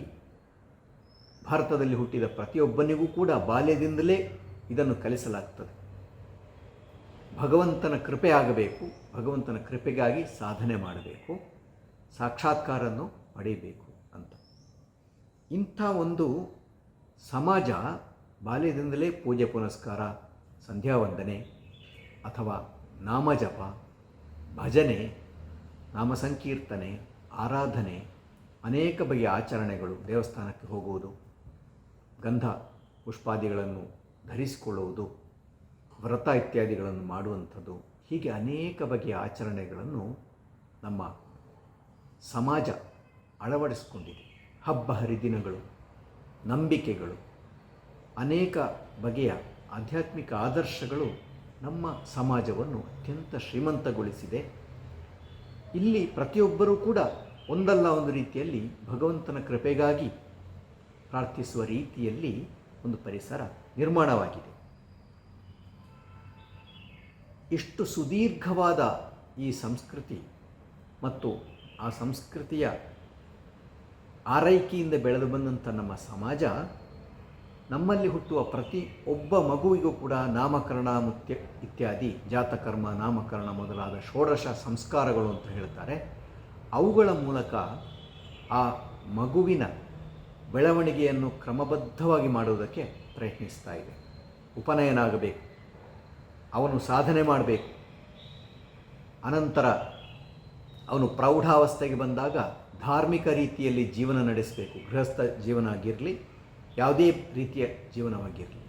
ಭಾರತದಲ್ಲಿ ಹುಟ್ಟಿದ ಪ್ರತಿಯೊಬ್ಬನಿಗೂ ಕೂಡ ಬಾಲ್ಯದಿಂದಲೇ ಇದನ್ನು ಕಲಿಸಲಾಗ್ತದೆ. ಭಗವಂತನ ಕೃಪೆ ಆಗಬೇಕು, ಭಗವಂತನ ಕೃಪೆಗಾಗಿ ಸಾಧನೆ ಮಾಡಬೇಕು, ಸಾಕ್ಷಾತ್ಕಾರನ್ನು ಪಡೆಯಬೇಕು ಅಂತ. ಇಂಥ ಒಂದು ಸಮಾಜ ಬಾಲ್ಯದಿಂದಲೇ ಪೂಜೆ ಪುನಸ್ಕಾರ, ಸಂಧ್ಯಾ ವಂದನೆ ಅಥವಾ ನಾಮಜಪ, ಭಜನೆ, ನಾಮ ಸಂಕೀರ್ತನೆ, ಆರಾಧನೆ, ಅನೇಕ ಬಗೆಯ ಆಚರಣೆಗಳು, ದೇವಸ್ಥಾನಕ್ಕೆ ಹೋಗುವುದು, ಗಂಧ ಪುಷ್ಪಾದಿಗಳನ್ನು ಧರಿಸಿಕೊಳ್ಳುವುದು, ವ್ರತ ಇತ್ಯಾದಿಗಳನ್ನು ಮಾಡುವಂಥದ್ದು, ಹೀಗೆ ಅನೇಕ ಬಗೆಯ ಆಚರಣೆಗಳನ್ನು ನಮ್ಮ ಸಮಾಜ ಅಳವಡಿಸಿಕೊಂಡಿದೆ. ಹಬ್ಬ ಹರಿದಿನಗಳು, ನಂಬಿಕೆಗಳು, ಅನೇಕ ಬಗೆಯ ಆಧ್ಯಾತ್ಮಿಕ ಆದರ್ಶಗಳು ನಮ್ಮ ಸಮಾಜವನ್ನು ಅತ್ಯಂತ ಶ್ರೀಮಂತಗೊಳಿಸಿದೆ. ಇಲ್ಲಿ ಪ್ರತಿಯೊಬ್ಬರೂ ಕೂಡ ಒಂದಲ್ಲ ಒಂದು ರೀತಿಯಲ್ಲಿ ಭಗವಂತನ ಕೃಪೆಗಾಗಿ ಪ್ರಾರ್ಥಿಸುವ ರೀತಿಯಲ್ಲಿ ಒಂದು ಪರಿಸರ ನಿರ್ಮಾಣವಾಗಿದೆ. ಇಷ್ಟು ಸುದೀರ್ಘವಾದ ಈ ಸಂಸ್ಕೃತಿ ಮತ್ತು ಆ ಸಂಸ್ಕೃತಿಯ ಆರೈಕೆಯಿಂದ ಬೆಳೆದು ಬಂದಂಥ ನಮ್ಮ ಸಮಾಜ ನಮ್ಮಲ್ಲಿ ಹುಟ್ಟುವ ಪ್ರತಿ ಒಬ್ಬ ಮಗುವಿಗೂ ಕೂಡ ನಾಮಕರಣ ಇತ್ಯಾದಿ ಜಾತಕರ್ಮ, ನಾಮಕರಣ ಮೊದಲಾದ ಷೋಡಶ ಸಂಸ್ಕಾರಗಳು ಅಂತ ಹೇಳ್ತಾರೆ. ಅವುಗಳ ಮೂಲಕ ಆ ಮಗುವಿನ ಬೆಳವಣಿಗೆಯನ್ನು ಕ್ರಮಬದ್ಧವಾಗಿ ಮಾಡುವುದಕ್ಕೆ ಪ್ರಯತ್ನಿಸ್ತಾ ಇದೆ. ಉಪನಯನ ಆಗಬೇಕು, ಅವನು ಸಾಧನೆ ಮಾಡಬೇಕು, ಅನಂತರ ಅವನು ಪ್ರೌಢಾವಸ್ಥೆಗೆ ಬಂದಾಗ ಧಾರ್ಮಿಕ ರೀತಿಯಲ್ಲಿ ಜೀವನ ನಡೆಸಬೇಕು. ಗೃಹಸ್ಥ ಜೀವನ ಆಗಿರಲಿ, ಯಾವುದೇ ರೀತಿಯ ಜೀವನವಾಗಿರಲಿ,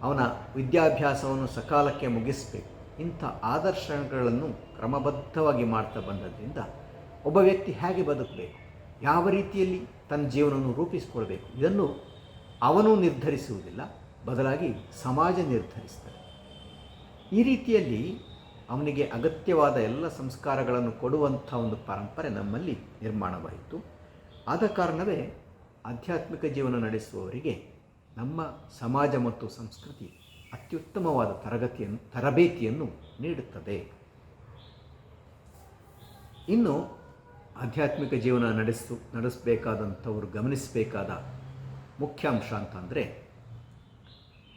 ಅವನ ವಿದ್ಯಾಭ್ಯಾಸವನ್ನು ಸಕಾಲಕ್ಕೆ ಮುಗಿಸಬೇಕು. ಇಂಥ ಆದರ್ಶಗಳನ್ನು ಕ್ರಮಬದ್ಧವಾಗಿ ಮಾಡ್ತಾ ಬಂದದ್ರಿಂದ ಒಬ್ಬ ವ್ಯಕ್ತಿ ಹೇಗೆ ಬದುಕಬೇಕು, ಯಾವ ರೀತಿಯಲ್ಲಿ ತನ್ನ ಜೀವನವನ್ನು ರೂಪಿಸಿಕೊಳ್ಬೇಕು, ಇದನ್ನು ಅವನು ನಿರ್ಧರಿಸುವುದಿಲ್ಲ, ಬದಲಾಗಿ ಸಮಾಜ ನಿರ್ಧರಿಸ್ತದೆ. ಈ ರೀತಿಯಲ್ಲಿ ಅವನಿಗೆ ಅಗತ್ಯವಾದ ಎಲ್ಲ ಸಂಸ್ಕಾರಗಳನ್ನು ಕೊಡುವಂಥ ಒಂದು ಪರಂಪರೆ ನಮ್ಮಲ್ಲಿ ನಿರ್ಮಾಣವಾಯಿತು. ಆದ ಕಾರಣವೇ ಆಧ್ಯಾತ್ಮಿಕ ಜೀವನ ನಡೆಸುವವರಿಗೆ ನಮ್ಮ ಸಮಾಜ ಮತ್ತು ಸಂಸ್ಕೃತಿ ಅತ್ಯುತ್ತಮವಾದ ತರಬೇತಿಯನ್ನು ನೀಡುತ್ತದೆ. ಇನ್ನು ಆಧ್ಯಾತ್ಮಿಕ ಜೀವನ ನಡೆಸಬೇಕಾದಂಥವರು ಗಮನಿಸಬೇಕಾದ ಮುಖ್ಯಾಂಶ ಅಂತಂದರೆ,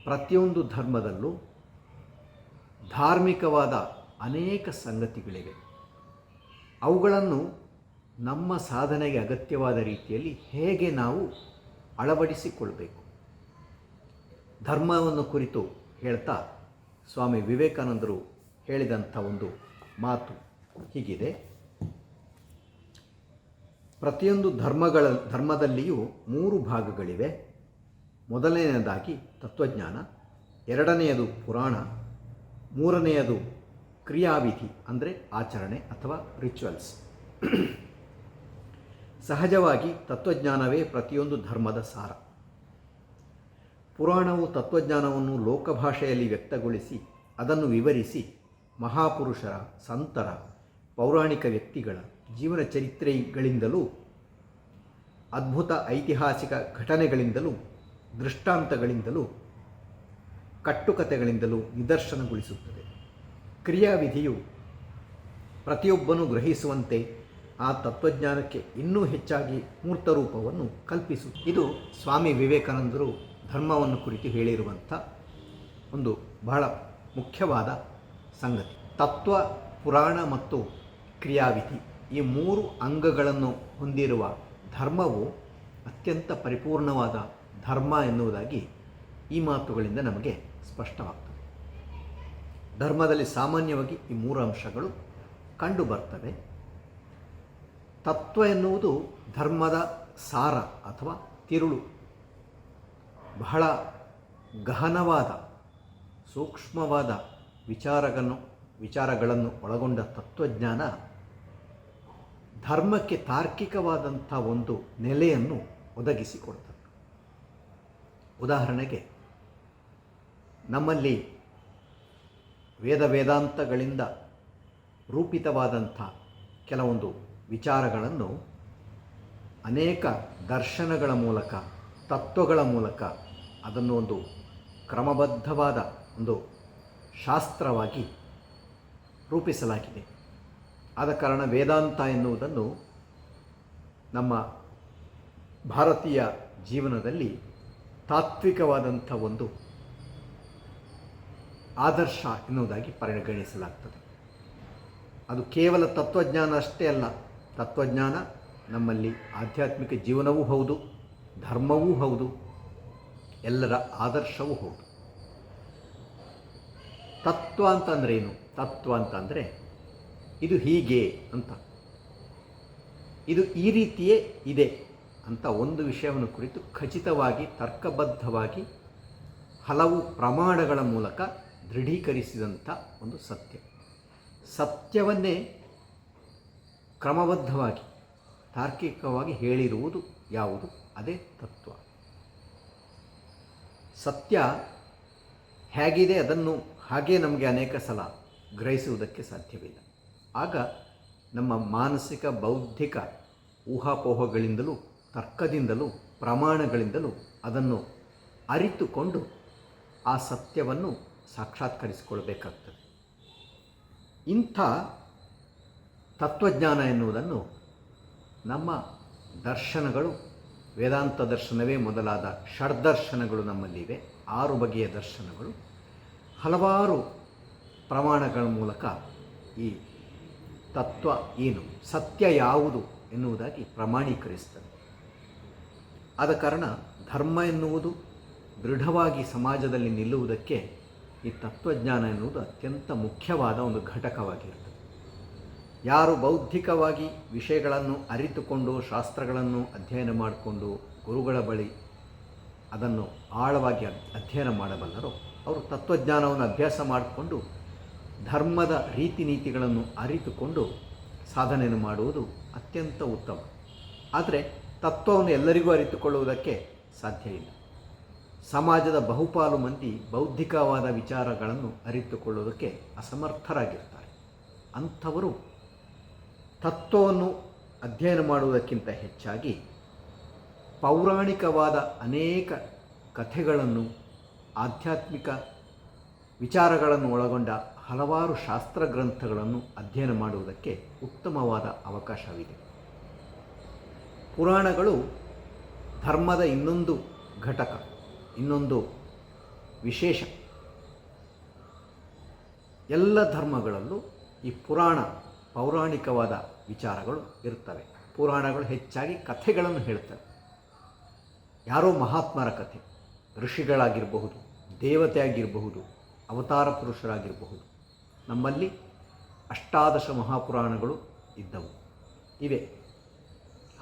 ಪ್ರತಿಯೊಂದು ಧರ್ಮದಲ್ಲೂ ಧಾರ್ಮಿಕವಾದ ಅನೇಕ ಸಂಗತಿಗಳಿವೆ. ಅವುಗಳನ್ನು ನಮ್ಮ ಸಾಧನೆಗೆ ಅಗತ್ಯವಾದ ರೀತಿಯಲ್ಲಿ ಹೇಗೆ ನಾವು ಅಳವಡಿಸಿಕೊಳ್ಬೇಕು. ಧರ್ಮವನ್ನು ಕುರಿತು ಹೇಳ್ತಾ ಸ್ವಾಮಿ ವಿವೇಕಾನಂದರು ಹೇಳಿದಂಥ ಒಂದು ಮಾತು ಹೀಗಿದೆ: ಪ್ರತಿಯೊಂದು ಧರ್ಮದಲ್ಲಿಯೂ 3 ಭಾಗಗಳಿವೆ. ಮೊದಲನೆಯದಾಗಿ ತತ್ವಜ್ಞಾನ, ಎರಡನೆಯದು ಪುರಾಣ, ಮೂರನೆಯದು ಕ್ರಿಯಾವಿಧಿ ಅಂದರೆ ಆಚರಣೆ ಅಥವಾ ರಿಚುವಲ್ಸ್. ಸಹಜವಾಗಿ ತತ್ವಜ್ಞಾನವೇ ಪ್ರತಿಯೊಂದು ಧರ್ಮದ ಸಾರ. ಪುರಾಣವು ತತ್ವಜ್ಞಾನವನ್ನು ಲೋಕಭಾಷೆಯಲ್ಲಿ ವ್ಯಕ್ತಗೊಳಿಸಿ ಅದನ್ನು ವಿವರಿಸಿ ಮಹಾಪುರುಷರ, ಸಂತರ, ಪೌರಾಣಿಕ ವ್ಯಕ್ತಿಗಳ ಜೀವನ ಚರಿತ್ರೆಗಳಿಂದಲೂ ಅದ್ಭುತ ಐತಿಹಾಸಿಕ ಘಟನೆಗಳಿಂದಲೂ ದೃಷ್ಟಾಂತಗಳಿಂದಲೂ ಕಟ್ಟುಕತೆಗಳಿಂದಲೂ ನಿದರ್ಶನಗೊಳಿಸುತ್ತದೆ. ಕ್ರಿಯಾವಿಧಿಯು ಪ್ರತಿಯೊಬ್ಬನೂ ಗ್ರಹಿಸುವಂತೆ ಆ ತತ್ವಜ್ಞಾನಕ್ಕೆ ಇನ್ನೂ ಹೆಚ್ಚಾಗಿ ಮೂರ್ತರೂಪವನ್ನು ಕಲ್ಪಿಸುತ್ತದೆ. ಇದು ಸ್ವಾಮಿ ವಿವೇಕಾನಂದರು ಧರ್ಮವನ್ನು ಕುರಿತು ಹೇಳಿರುವಂಥ ಒಂದು ಬಹಳ ಮುಖ್ಯವಾದ ಸಂಗತಿ. ತತ್ವ, ಪುರಾಣ ಮತ್ತು ಕ್ರಿಯಾವಿಧಿ ಈ 3 ಅಂಗಗಳನ್ನು ಹೊಂದಿರುವ ಧರ್ಮವು ಅತ್ಯಂತ ಪರಿಪೂರ್ಣವಾದ ಧರ್ಮ ಎನ್ನುವುದಾಗಿ ಈ ಮಾತುಗಳಿಂದ ನಮಗೆ ಸ್ಪಷ್ಟವಾಗ್ತದೆ. ಧರ್ಮದಲ್ಲಿ ಸಾಮಾನ್ಯವಾಗಿ ಈ 3 ಅಂಶಗಳು ಕಂಡು ಬರ್ತವೆ. ತತ್ವ ಎನ್ನುವುದು ಧರ್ಮದ ಸಾರ ಅಥವಾ ತಿರುಳು. ಬಹಳ ಗಹನವಾದ, ಸೂಕ್ಷ್ಮವಾದ ವಿಚಾರಗಳನ್ನು ಒಳಗೊಂಡ ತತ್ವಜ್ಞಾನ ಧರ್ಮಕ್ಕೆ ತಾರ್ಕಿಕವಾದಂಥ ಒಂದು ನೆಲೆಯನ್ನು ಒದಗಿಸಿಕೊಡ್ತದೆ. ಉದಾಹರಣೆಗೆ, ನಮ್ಮಲ್ಲಿ ವೇದಾಂತಗಳಿಂದ ರೂಪಿತವಾದಂಥ ಕೆಲವೊಂದು ವಿಚಾರಗಳನ್ನು ಅನೇಕ ದರ್ಶನಗಳ ಮೂಲಕ, ತತ್ವಗಳ ಮೂಲಕ ಅದನ್ನು ಒಂದು ಕ್ರಮಬದ್ಧವಾದ ಒಂದು ಶಾಸ್ತ್ರವಾಗಿ ರೂಪಿಸಲಾಗಿದೆ. ಆದ ಕಾರಣ ವೇದಾಂತ ಎನ್ನುವುದನ್ನು ನಮ್ಮ ಭಾರತೀಯ ಜೀವನದಲ್ಲಿ ತಾತ್ವಿಕವಾದಂಥ ಒಂದು ಆದರ್ಶ ಎನ್ನುವುದಾಗಿ ಪರಿಗಣಿಸಲಾಗ್ತದೆ. ಅದು ಕೇವಲ ತತ್ವಜ್ಞಾನ ಅಷ್ಟೇ ಅಲ್ಲ. ತತ್ವಜ್ಞಾನ ನಮ್ಮಲ್ಲಿ ಆಧ್ಯಾತ್ಮಿಕ ಜೀವನವೂ ಹೌದು, ಧರ್ಮವೂ ಹೌದು, ಎಲ್ಲರ ಆದರ್ಶವೂ ಹೌದು. ತತ್ವ ಅಂತಂದ್ರೇನು? ತತ್ವ ಅಂತಂದರೆ ಇದು ಹೀಗೆ ಅಂತ, ಇದು ಈ ರೀತಿಯೇ ಇದೆ ಅಂತ ಒಂದು ವಿಷಯವನ್ನು ಕುರಿತು ಖಚಿತವಾಗಿ ತರ್ಕಬದ್ಧವಾಗಿ ಹಲವು ಪ್ರಮಾಣಗಳ ಮೂಲಕ ದೃಢೀಕರಿಸಿದಂಥ ಒಂದು ಸತ್ಯ. ಸತ್ಯವನ್ನೇ ಕ್ರಮಬದ್ಧವಾಗಿ ತಾರ್ಕಿಕವಾಗಿ ಹೇಳಿರುವುದು ಯಾವುದು? ಅದೇ ತತ್ವ. ಸತ್ಯ ಹೇಗಿದೆ ಅದನ್ನು ಹಾಗೇ ನಮಗೆ ಅನೇಕ ಸಲ ಗ್ರಹಿಸುವುದಕ್ಕೆ ಸಾಧ್ಯವಿಲ್ಲ. ಆಗ ನಮ್ಮ ಮಾನಸಿಕ ಬೌದ್ಧಿಕ ಊಹಾಪೋಹಗಳಿಂದಲೂ ತರ್ಕದಿಂದಲೂ ಪ್ರಮಾಣಗಳಿಂದಲೂ ಅದನ್ನು ಅರಿತುಕೊಂಡು ಆ ಸತ್ಯವನ್ನು ಸಾಕ್ಷಾತ್ಕರಿಸಿಕೊಳ್ಬೇಕಾಗ್ತದೆ. ಇಂಥ ತತ್ವಜ್ಞಾನ ಎನ್ನುವುದನ್ನು ನಮ್ಮ ದರ್ಶನಗಳು, ವೇದಾಂತ ದರ್ಶನವೇ ಮೊದಲಾದ ಷಡ್ದರ್ಶನಗಳು ನಮ್ಮಲ್ಲಿವೆ. 6 ಬಗೆಯ ದರ್ಶನಗಳು ಹಲವಾರು ಪ್ರಮಾಣಗಳ ಮೂಲಕ ಈ ತತ್ವ ಏನು, ಸತ್ಯ ಯಾವುದು ಎನ್ನುವುದಾಗಿ ಪ್ರಮಾಣೀಕರಿಸ್ತದೆ. ಆದ ಕಾರಣ ಧರ್ಮ ಎನ್ನುವುದು ದೃಢವಾಗಿ ಸಮಾಜದಲ್ಲಿ ನಿಲ್ಲುವುದಕ್ಕೆ ಈ ತತ್ವಜ್ಞಾನ ಎನ್ನುವುದು ಅತ್ಯಂತ ಮುಖ್ಯವಾದ ಒಂದು ಘಟಕವಾಗಿರುತ್ತದೆ. ಯಾರು ಬೌದ್ಧಿಕವಾಗಿ ವಿಷಯಗಳನ್ನು ಅರಿತುಕೊಂಡು ಶಾಸ್ತ್ರಗಳನ್ನು ಅಧ್ಯಯನ ಮಾಡಿಕೊಂಡು ಗುರುಗಳ ಬಳಿ ಅದನ್ನು ಆಳವಾಗಿ ಅಧ್ಯಯನ ಮಾಡಬಲ್ಲರೋ ಅವರು ತತ್ವಜ್ಞಾನವನ್ನು ಅಭ್ಯಾಸ ಮಾಡಿಕೊಂಡು ಧರ್ಮದ ರೀತಿ ನೀತಿಗಳನ್ನು ಅರಿತುಕೊಂಡು ಸಾಧನೆಯನ್ನು ಮಾಡುವುದು ಅತ್ಯಂತ ಉತ್ತಮ. ಆದರೆ ತತ್ವವನ್ನು ಎಲ್ಲರಿಗೂ ಅರಿತುಕೊಳ್ಳುವುದಕ್ಕೆ ಸಾಧ್ಯ ಇಲ್ಲ. ಸಮಾಜದ ಬಹುಪಾಲು ಮಂದಿ ಬೌದ್ಧಿಕವಾದ ವಿಚಾರಗಳನ್ನು ಅರಿತುಕೊಳ್ಳುವುದಕ್ಕೆ ಅಸಮರ್ಥರಾಗಿರ್ತಾರೆ. ಅಂಥವರು ತತ್ವವನ್ನು ಅಧ್ಯಯನ ಮಾಡುವುದಕ್ಕಿಂತ ಹೆಚ್ಚಾಗಿ ಪೌರಾಣಿಕವಾದ ಅನೇಕ ಕಥೆಗಳನ್ನು, ಆಧ್ಯಾತ್ಮಿಕ ವಿಚಾರಗಳನ್ನು ಒಳಗೊಂಡ ಹಲವಾರು ಶಾಸ್ತ್ರ ಗ್ರಂಥಗಳನ್ನು ಅಧ್ಯಯನ ಮಾಡುವುದಕ್ಕೆ ಉತ್ತಮವಾದ ಅವಕಾಶವಿದೆ. ಪುರಾಣಗಳು ಧರ್ಮದ ಇನ್ನೊಂದು ಘಟಕ, ಇನ್ನೊಂದು ವಿಶೇಷ. ಎಲ್ಲ ಧರ್ಮಗಳಲ್ಲೂ ಈ ಪೌರಾಣಿಕವಾದ ವಿಚಾರಗಳು ಇರ್ತವೆ. ಪುರಾಣಗಳು ಹೆಚ್ಚಾಗಿ ಕಥೆಗಳನ್ನು ಹೇಳ್ತವೆ. ಯಾರೋ ಮಹಾತ್ಮರ ಕಥೆ, ಋಷಿಗಳಾಗಿರಬಹುದು, ದೇವತೆ ಆಗಿರಬಹುದು, ಅವತಾರ ಪುರುಷರಾಗಿರಬಹುದು. ನಮ್ಮಲ್ಲಿ 18 ಮಹಾಪುರಾಣಗಳು ಇವೆ.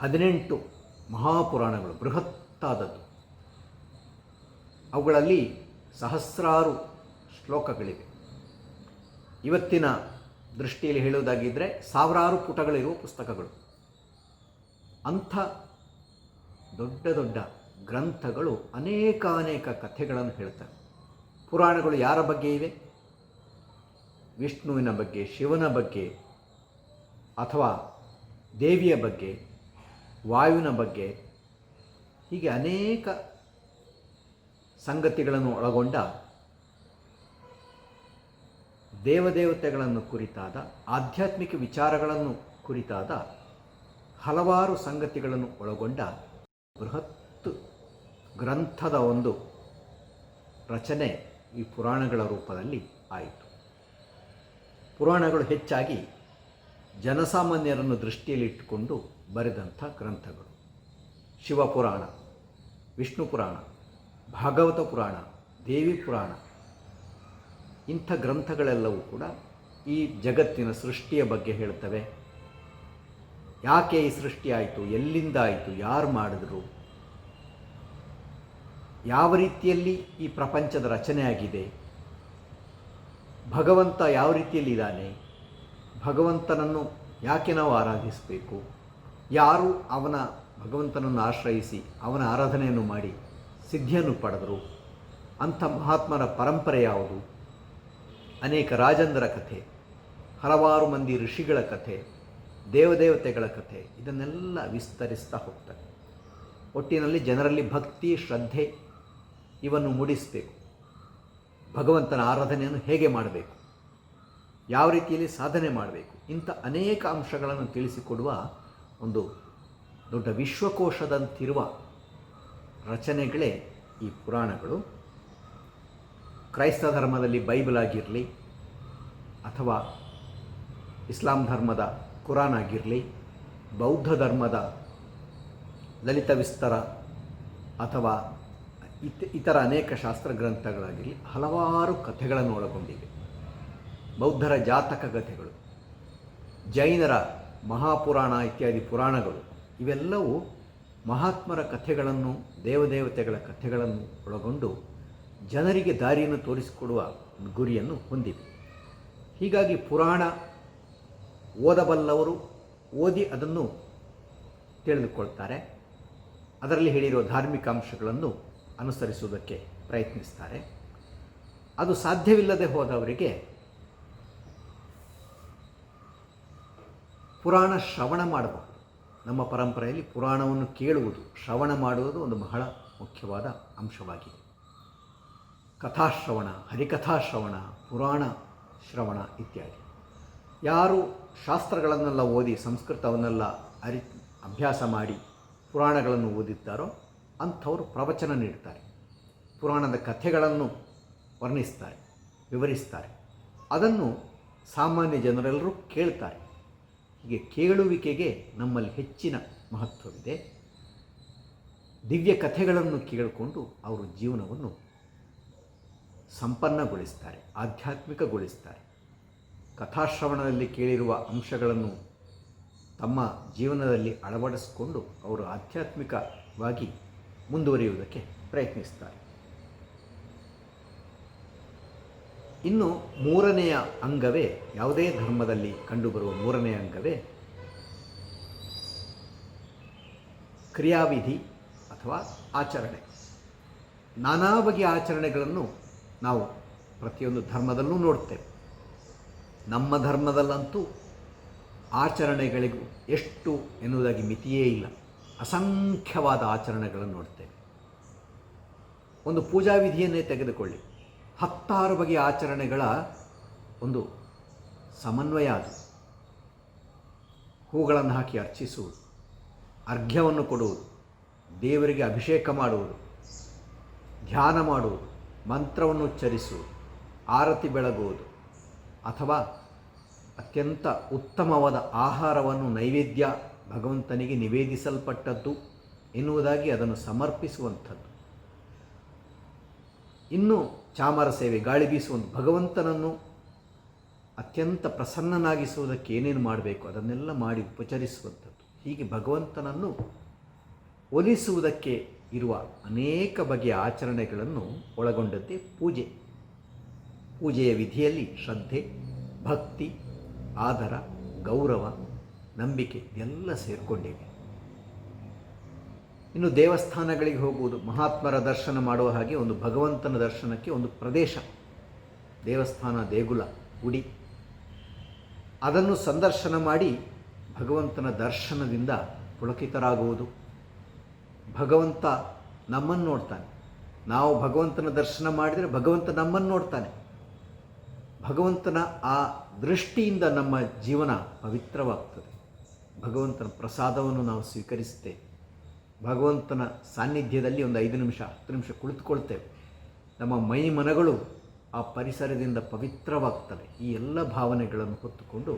18 ಮಹಾಪುರಾಣಗಳು ಬೃಹತ್ತಾದದ್ದು. ಅವುಗಳಲ್ಲಿ ಸಹಸ್ರಾರು ಶ್ಲೋಕಗಳಿವೆ. ಇವತ್ತಿನ ದೃಷ್ಟಿಯಲ್ಲಿ ಹೇಳುವುದಾಗಿದ್ದರೆ ಸಾವಿರಾರು ಪುಟಗಳಿರುವ ಪುಸ್ತಕಗಳು. ಅಂಥ ದೊಡ್ಡ ದೊಡ್ಡ ಗ್ರಂಥಗಳು ಅನೇಕ ಕಥೆಗಳನ್ನು ಹೇಳ್ತವೆ. ಪುರಾಣಗಳು ಯಾರ ಬಗ್ಗೆ ಇವೆ? ವಿಷ್ಣುವಿನ ಬಗ್ಗೆ, ಶಿವನ ಬಗ್ಗೆ, ಅಥವಾ ದೇವಿಯ ಬಗ್ಗೆ, ವಾಯುವಿನ ಬಗ್ಗೆ, ಹೀಗೆ ಅನೇಕ ಸಂಗತಿಗಳನ್ನು ಒಳಗೊಂಡ ದೇವತೆಗಳನ್ನು ಕುರಿತಾದ ಆಧ್ಯಾತ್ಮಿಕ ವಿಚಾರಗಳನ್ನು ಕುರಿತಾದ ಹಲವಾರು ಸಂಗತಿಗಳನ್ನು ಒಳಗೊಂಡ ಬೃಹತ್ ಗ್ರಂಥದ ಒಂದು ರಚನೆ ಈ ಪುರಾಣಗಳ ರೂಪದಲ್ಲಿ ಆಯಿತು. ಪುರಾಣಗಳು ಹೆಚ್ಚಾಗಿ ಜನಸಾಮಾನ್ಯರನ್ನು ದೃಷ್ಟಿಯಲ್ಲಿಟ್ಟುಕೊಂಡು ಬರೆದಂಥ ಗ್ರಂಥಗಳು. ಶಿವಪುರಾಣ, ವಿಷ್ಣು ಪುರಾಣ, ಭಾಗವತ ಪುರಾಣ, ದೇವಿ ಪುರಾಣ, ಇಂಥ ಗ್ರಂಥಗಳೆಲ್ಲವೂ ಕೂಡ ಈ ಜಗತ್ತಿನ ಸೃಷ್ಟಿಯ ಬಗ್ಗೆ ಹೇಳ್ತವೆ. ಯಾಕೆ ಈ ಸೃಷ್ಟಿ ಆಯಿತು, ಎಲ್ಲಿಂದ ಆಯಿತು, ಯಾರು ಮಾಡಿದ್ರು, ಯಾವ ರೀತಿಯಲ್ಲಿ ಈ ಪ್ರಪಂಚದ ರಚನೆ ಆಗಿದೆ, ಭಗವಂತ ಯಾವ ರೀತಿಯಲ್ಲಿದ್ದಾನೆ, ಭಗವಂತನನ್ನು ಯಾಕೆ ನಾವು ಆರಾಧಿಸಬೇಕು, ಯಾರು ಭಗವಂತನನ್ನು ಆಶ್ರಯಿಸಿ ಅವನ ಆರಾಧನೆಯನ್ನು ಮಾಡಿ ಸಿದ್ಧಿಯನ್ನು ಪಡೆದರು, ಅಂಥ ಮಹಾತ್ಮರ ಪರಂಪರೆ ಯಾವುದು, ಅನೇಕ ರಾಜಂದರ ಕಥೆ, ಹಲವಾರು ಮಂದಿ ಋಷಿಗಳ ಕಥೆ, ದೇವತೆಗಳ ಕಥೆ, ಇದನ್ನೆಲ್ಲ ವಿಸ್ತರಿಸ್ತಾ ಹೋಗ್ತಾರೆ. ಒಟ್ಟಿನಲ್ಲಿ ಜನರಲ್ಲಿ ಭಕ್ತಿ, ಶ್ರದ್ಧೆ ಇವನ್ನು ಮೂಡಿಸಬೇಕು. ಭಗವಂತನ ಆರಾಧನೆಯನ್ನು ಹೇಗೆ ಮಾಡಬೇಕು, ಯಾವ ರೀತಿಯಲ್ಲಿ ಸಾಧನೆ ಮಾಡಬೇಕು, ಇಂಥ ಅನೇಕ ಅಂಶಗಳನ್ನು ತಿಳಿಸಿಕೊಡುವ ಒಂದು ದೊಡ್ಡ ವಿಶ್ವಕೋಶದಂತಿರುವ ರಚನೆಗಳೇ ಈ ಪುರಾಣಗಳು. ಕ್ರೈಸ್ತ ಧರ್ಮದಲ್ಲಿ ಬೈಬಲ್ ಆಗಿರಲಿ, ಅಥವಾ ಇಸ್ಲಾಂ ಧರ್ಮದ ಕುರಾನ್ ಆಗಿರಲಿ, ಬೌದ್ಧ ಧರ್ಮದ ಲಲಿತ ವಿಸ್ತರ ಅಥವಾ ಇತರ ಅನೇಕ ಶಾಸ್ತ್ರ ಗ್ರಂಥಗಳಾಗಿರಲಿ ಹಲವಾರು ಕಥೆಗಳನ್ನು ಒಳಗೊಂಡಿವೆ. ಬೌದ್ಧರ ಜಾತಕ ಕಥೆಗಳು, ಜೈನರ ಮಹಾಪುರಾಣ ಇತ್ಯಾದಿ ಪುರಾಣಗಳು ಇವೆಲ್ಲವೂ ಮಹಾತ್ಮರ ಕಥೆಗಳನ್ನು, ದೇವದೇವತೆಗಳ ಕಥೆಗಳನ್ನು ಒಳಗೊಂಡು ಜನರಿಗೆ ದಾರಿಯನ್ನು ತೋರಿಸಿಕೊಡುವ ಗುರಿಯನ್ನು ಹೊಂದಿವೆ. ಹೀಗಾಗಿ ಪುರಾಣ ಓದಬಲ್ಲವರು ಓದಿ ಅದನ್ನು ತಿಳಿದುಕೊಳ್ತಾರೆ, ಅದರಲ್ಲಿ ಹೇಳಿರುವ ಧಾರ್ಮಿಕ ಅಂಶಗಳನ್ನು ಅನುಸರಿಸುವುದಕ್ಕೆ ಪ್ರಯತ್ನಿಸ್ತಾರೆ. ಅದು ಸಾಧ್ಯವಿಲ್ಲದೆ ಹೋದವರಿಗೆ ಪುರಾಣ ಶ್ರವಣ ಮಾಡಬಹುದು. ನಮ್ಮ ಪರಂಪರೆಯಲ್ಲಿ ಪುರಾಣವನ್ನು ಕೇಳುವುದು, ಶ್ರವಣ ಮಾಡುವುದು ಒಂದು ಬಹಳ ಮುಖ್ಯವಾದ ಅಂಶವಾಗಿದೆ. ಕಥಾಶ್ರವಣ, ಹರಿಕಥಾಶ್ರವಣ, ಪುರಾಣ ಶ್ರವಣ ಇತ್ಯಾದಿ. ಯಾರು ಶಾಸ್ತ್ರಗಳನ್ನೆಲ್ಲ ಓದಿ ಸಂಸ್ಕೃತವನ್ನೆಲ್ಲ ಅಭ್ಯಾಸ ಮಾಡಿ ಪುರಾಣಗಳನ್ನು ಓದಿದ್ದಾರೋ ಅಂಥವರು ಪ್ರವಚನ ನೀಡ್ತಾರೆ, ಪುರಾಣದ ಕಥೆಗಳನ್ನು ವರ್ಣಿಸ್ತಾರೆ, ವಿವರಿಸ್ತಾರೆ. ಅದನ್ನು ಸಾಮಾನ್ಯ ಜನರೆಲ್ಲರೂ ಕೇಳ್ತಾರೆ. ಹೀಗೆ ಕೇಳುವಿಕೆಗೆ ನಮ್ಮಲ್ಲಿ ಹೆಚ್ಚಿನ ಮಹತ್ವವಿದೆ. ದಿವ್ಯ ಕಥೆಗಳನ್ನು ಕೇಳಿಕೊಂಡು ಅವರು ಜೀವನವನ್ನು ಸಂಪನ್ನಗೊಳಿಸ್ತಾರೆ, ಆಧ್ಯಾತ್ಮಿಕಗೊಳಿಸ್ತಾರೆ. ಕಥಾಶ್ರವಣದಲ್ಲಿ ಕೇಳಿರುವ ಅಂಶಗಳನ್ನು ತಮ್ಮ ಜೀವನದಲ್ಲಿ ಅಳವಡಿಸಿಕೊಂಡು ಅವರು ಆಧ್ಯಾತ್ಮಿಕವಾಗಿ ಮುಂದುವರಿಯುವುದಕ್ಕೆ ಪ್ರಯತ್ನಿಸ್ತಾರೆ. ಇನ್ನು ಮೂರನೆಯ ಅಂಗವೇ, ಯಾವುದೇ ಧರ್ಮದಲ್ಲಿ ಕಂಡುಬರುವ ಮೂರನೆಯ ಅಂಗವೇ ಕ್ರಿಯಾವಿಧಿ ಅಥವಾ ಆಚರಣೆ. ನಾನಾ ಬಗೆಯ ಆಚರಣೆಗಳನ್ನು ನಾವು ಪ್ರತಿಯೊಂದು ಧರ್ಮದಲ್ಲೂ ನೋಡ್ತೇವೆ. ನಮ್ಮ ಧರ್ಮದಲ್ಲಂತೂ ಆಚರಣೆಗಳಿಗೂ ಎಷ್ಟು ಎನ್ನುವುದಾಗಿ ಮಿತಿಯೇ ಇಲ್ಲ, ಅಸಂಖ್ಯವಾದ ಆಚರಣೆಗಳನ್ನು ನೋಡ್ತೇವೆ. ಒಂದು ಪೂಜಾ ವಿಧಿಯನ್ನೇ ತೆಗೆದುಕೊಳ್ಳಿ, 10 ಬಗೆಯ ಆಚರಣೆಗಳ ಒಂದು ಸಮನ್ವಯ ಅದು. ಹೂಗಳನ್ನು ಹಾಕಿ ಅರ್ಚಿಸುವುದು, ಅರ್ಘ್ಯವನ್ನು ಕೊಡುವುದು, ದೇವರಿಗೆ ಅಭಿಷೇಕ ಮಾಡುವುದು, ಧ್ಯಾನ ಮಾಡುವುದು, ಮಂತ್ರವನ್ನು ಉಚ್ಚರಿಸುವುದು, ಆರತಿ ಬೆಳಗುವುದು, ಅಥವಾ ಅತ್ಯಂತ ಉತ್ತಮವಾದ ಆಹಾರವನ್ನು ನೈವೇದ್ಯ ಭಗವಂತನಿಗೆ ನಿವೇದಿಸಲ್ಪಟ್ಟದ್ದು ಎನ್ನುವುದಾಗಿ ಅದನ್ನು ಸಮರ್ಪಿಸುವಂಥದ್ದು. ಇನ್ನು ಚಾಮರ ಸೇವೆ, ಗಾಳಿ ಬೀಸುವಂಥ, ಭಗವಂತನನ್ನು ಅತ್ಯಂತ ಪ್ರಸನ್ನನಾಗಿಸುವುದಕ್ಕೆ ಏನೇನು ಮಾಡಬೇಕು ಅದನ್ನೆಲ್ಲ ಮಾಡಿ ಉಪಚರಿಸುವಂಥದ್ದು. ಹೀಗೆ ಭಗವಂತನನ್ನು ಒಲಿಸುವುದಕ್ಕೆ ಇರುವ ಅನೇಕ ಬಗೆಯ ಆಚರಣೆಗಳನ್ನು ಒಳಗೊಂಡಂತೆ ಪೂಜೆ. ಪೂಜೆಯ ವಿಧಿಯಲ್ಲಿ ಶ್ರದ್ಧೆ, ಭಕ್ತಿ, ಆದರ, ಗೌರವ, ನಂಬಿಕೆ ಎಲ್ಲ ಸೇರಿಕೊಂಡಿವೆ. ಇನ್ನು ದೇವಸ್ಥಾನಗಳಿಗೆ ಹೋಗುವುದು, ಮಹಾತ್ಮರ ದರ್ಶನ ಮಾಡುವ ಹಾಗೆ ಒಂದು ಭಗವಂತನ ದರ್ಶನಕ್ಕೆ ಒಂದು ಪ್ರದೇಶ, ದೇವಸ್ಥಾನ, ದೇಗುಲ, ಗುಡಿ, ಅದನ್ನು ಸಂದರ್ಶನ ಮಾಡಿ ಭಗವಂತನ ದರ್ಶನದಿಂದ ಪುಳಕಿತರಾಗುವುದು. ಭಗವಂತ ನಮ್ಮನ್ನು ನೋಡ್ತಾನೆ, ನಾವು ಭಗವಂತನ ದರ್ಶನ ಮಾಡಿದರೆ ಭಗವಂತ ನಮ್ಮನ್ನು ನೋಡ್ತಾನೆ. ಭಗವಂತನ ಆ ದೃಷ್ಟಿಯಿಂದ ನಮ್ಮ ಜೀವನ ಪವಿತ್ರವಾಗ್ತದೆ. ಭಗವಂತನ ಪ್ರಸಾದವನ್ನು ನಾವು ಸ್ವೀಕರಿಸುತ್ತೇವೆ. ಭಗವಂತನ ಸಾನ್ನಿಧ್ಯದಲ್ಲಿ ಒಂದು 5 ನಿಮಿಷ 10 ನಿಮಿಷ ಕುಳಿತುಕೊಳ್ತೇವೆ. ನಮ್ಮ ಮೈ ಮನಗಳು ಆ ಪರಿಸರದಿಂದ ಪವಿತ್ರವಾಗ್ತವೆ. ಈ ಎಲ್ಲ ಭಾವನೆಗಳನ್ನು ಹೊತ್ತುಕೊಂಡು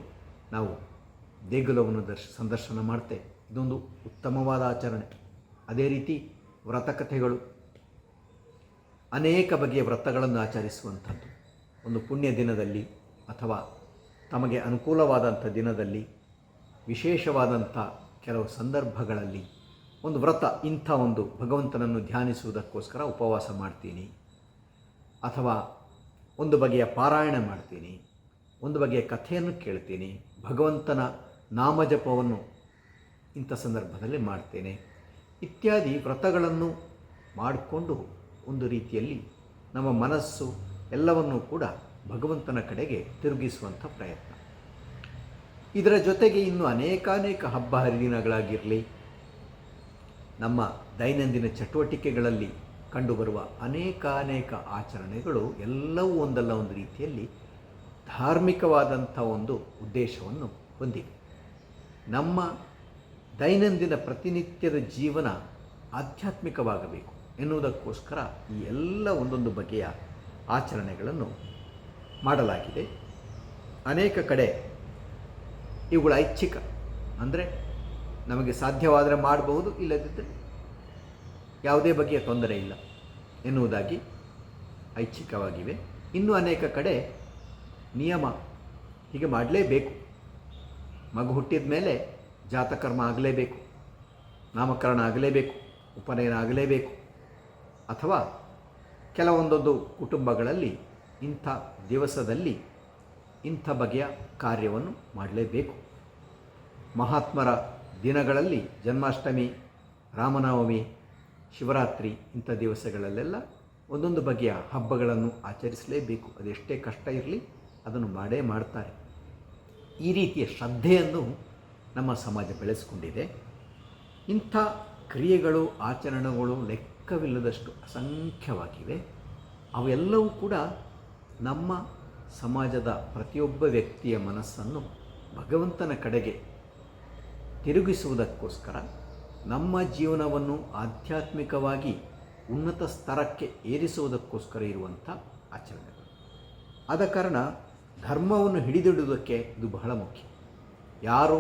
ನಾವು ದೇಗುಲವನ್ನು ಸಂದರ್ಶನ ಮಾಡ್ತೇವೆ. ಇದೊಂದು ಉತ್ತಮವಾದ ಆಚರಣೆ. ಅದೇ ರೀತಿ ವ್ರತಕಥೆಗಳು, ಅನೇಕ ಬಗೆಯ ವ್ರತಗಳನ್ನು ಆಚರಿಸುವಂಥದ್ದು. ಒಂದು ಪುಣ್ಯ ದಿನದಲ್ಲಿ ಅಥವಾ ತಮಗೆ ಅನುಕೂಲವಾದಂಥ ದಿನದಲ್ಲಿ, ವಿಶೇಷವಾದಂಥ ಕೆಲವು ಸಂದರ್ಭಗಳಲ್ಲಿ ಒಂದು ವ್ರತ, ಇಂಥ ಒಂದು ಭಗವಂತನನ್ನು ಧ್ಯಾನಿಸುವುದಕ್ಕೋಸ್ಕರ ಉಪವಾಸ ಮಾಡ್ತೀನಿ, ಅಥವಾ ಒಂದು ಬಗೆಯ ಪಾರಾಯಣ ಮಾಡ್ತೀನಿ, ಒಂದು ಬಗೆಯ ಕಥೆಯನ್ನು ಕೇಳ್ತೀನಿ, ಭಗವಂತನ ನಾಮಜಪವನ್ನು ಇಂಥ ಸಂದರ್ಭದಲ್ಲಿ ಮಾಡ್ತೇನೆ ಇತ್ಯಾದಿ ವ್ರತಗಳನ್ನು ಮಾಡಿಕೊಂಡು ಒಂದು ರೀತಿಯಲ್ಲಿ ನಮ್ಮ ಮನಸ್ಸು ಎಲ್ಲವನ್ನೂ ಕೂಡ ಭಗವಂತನ ಕಡೆಗೆ ತಿರುಗಿಸುವಂಥ ಪ್ರಯತ್ನ. ಇದರ ಜೊತೆಗೆ ಇನ್ನು ಅನೇಕಾನೇಕ ಹಬ್ಬ ಹರಿದಿನಗಳಾಗಿರಲಿ, ನಮ್ಮ ದೈನಂದಿನ ಚಟುವಟಿಕೆಗಳಲ್ಲಿ ಕಂಡುಬರುವ ಅನೇಕಾನೇಕ ಆಚರಣೆಗಳು ಎಲ್ಲವೂ ಒಂದಲ್ಲ ಒಂದು ರೀತಿಯಲ್ಲಿ ಧಾರ್ಮಿಕವಾದಂಥ ಒಂದು ಉದ್ದೇಶವನ್ನು ಹೊಂದಿವೆ. ನಮ್ಮ ದೈನಂದಿನ ಪ್ರತಿನಿತ್ಯದ ಜೀವನ ಆಧ್ಯಾತ್ಮಿಕವಾಗಬೇಕು ಎನ್ನುವುದಕ್ಕೋಸ್ಕರ ಈ ಎಲ್ಲ ಒಂದೊಂದು ಬಗೆಯ ಆಚರಣೆಗಳನ್ನು ಮಾಡಲಾಗಿದೆ. ಅನೇಕ ಕಡೆ ಇವುಗಳ ಐಚ್ಛಿಕ, ಅಂದರೆ ನಮಗೆ ಸಾಧ್ಯವಾದರೆ ಮಾಡಬಹುದು, ಇಲ್ಲದಿದ್ದರೆ ಯಾವುದೇ ಬಗೆಯ ತೊಂದರೆ ಇಲ್ಲ ಎನ್ನುವುದಾಗಿ ಐಚ್ಛಿಕವಾಗಿವೆ. ಇನ್ನು ಅನೇಕ ಕಡೆ ನಿಯಮ, ಹೀಗೆ ಮಾಡಲೇಬೇಕು, ಮಗು ಹುಟ್ಟಿದ ಮೇಲೆ ಜಾತಕರ್ಮ ಆಗಲೇಬೇಕು, ನಾಮಕರಣ ಆಗಲೇಬೇಕು, ಉಪನಯನ ಆಗಲೇಬೇಕು, ಅಥವಾ ಕೆಲವೊಂದೊಂದು ಕುಟುಂಬಗಳಲ್ಲಿ ಇಂಥ ದಿವಸದಲ್ಲಿ ಇಂಥ ಬಗೆಯ ಕಾರ್ಯವನ್ನು ಮಾಡಲೇಬೇಕು. ಮಹಾತ್ಮರ ದಿನಗಳಲ್ಲಿ ಜನ್ಮಾಷ್ಟಮಿ, ರಾಮನವಮಿ, ಶಿವರಾತ್ರಿ ಇಂಥ ದಿವಸಗಳಲ್ಲೆಲ್ಲ ಒಂದೊಂದು ಬಗೆಯ ಹಬ್ಬಗಳನ್ನು ಆಚರಿಸಲೇಬೇಕು. ಅದೆಷ್ಟೇ ಕಷ್ಟ ಇರಲಿ ಅದನ್ನು ಮಾಡೇ ಮಾಡ್ತಾರೆ. ಈ ರೀತಿಯ ಶ್ರದ್ಧೆಯನ್ನು ನಮ್ಮ ಸಮಾಜ ಬೆಳೆಸಿಕೊಂಡಿದೆ. ಇಂಥ ಕ್ರಿಯೆಗಳು, ಆಚರಣೆಗಳು ಲೆಕ್ಕವಿಲ್ಲದಷ್ಟು ಅಸಂಖ್ಯವಾಗಿವೆ. ಅವೆಲ್ಲವೂ ಕೂಡ ನಮ್ಮ ಸಮಾಜದ ಪ್ರತಿಯೊಬ್ಬ ವ್ಯಕ್ತಿಯ ಮನಸ್ಸನ್ನು ಭಗವಂತನ ಕಡೆಗೆ ತಿರುಗಿಸುವುದಕ್ಕೋಸ್ಕರ, ನಮ್ಮ ಜೀವನವನ್ನು ಆಧ್ಯಾತ್ಮಿಕವಾಗಿ ಉನ್ನತ ಸ್ತರಕ್ಕೆ ಏರಿಸುವುದಕ್ಕೋಸ್ಕರ ಇರುವಂಥ ಆಚರಣೆಗಳು. ಆದ ಕಾರಣ ಧರ್ಮವನ್ನು ಹಿಡಿದಿಡುವುದಕ್ಕೆ ಇದು ಬಹಳ ಮುಖ್ಯ. ಯಾರು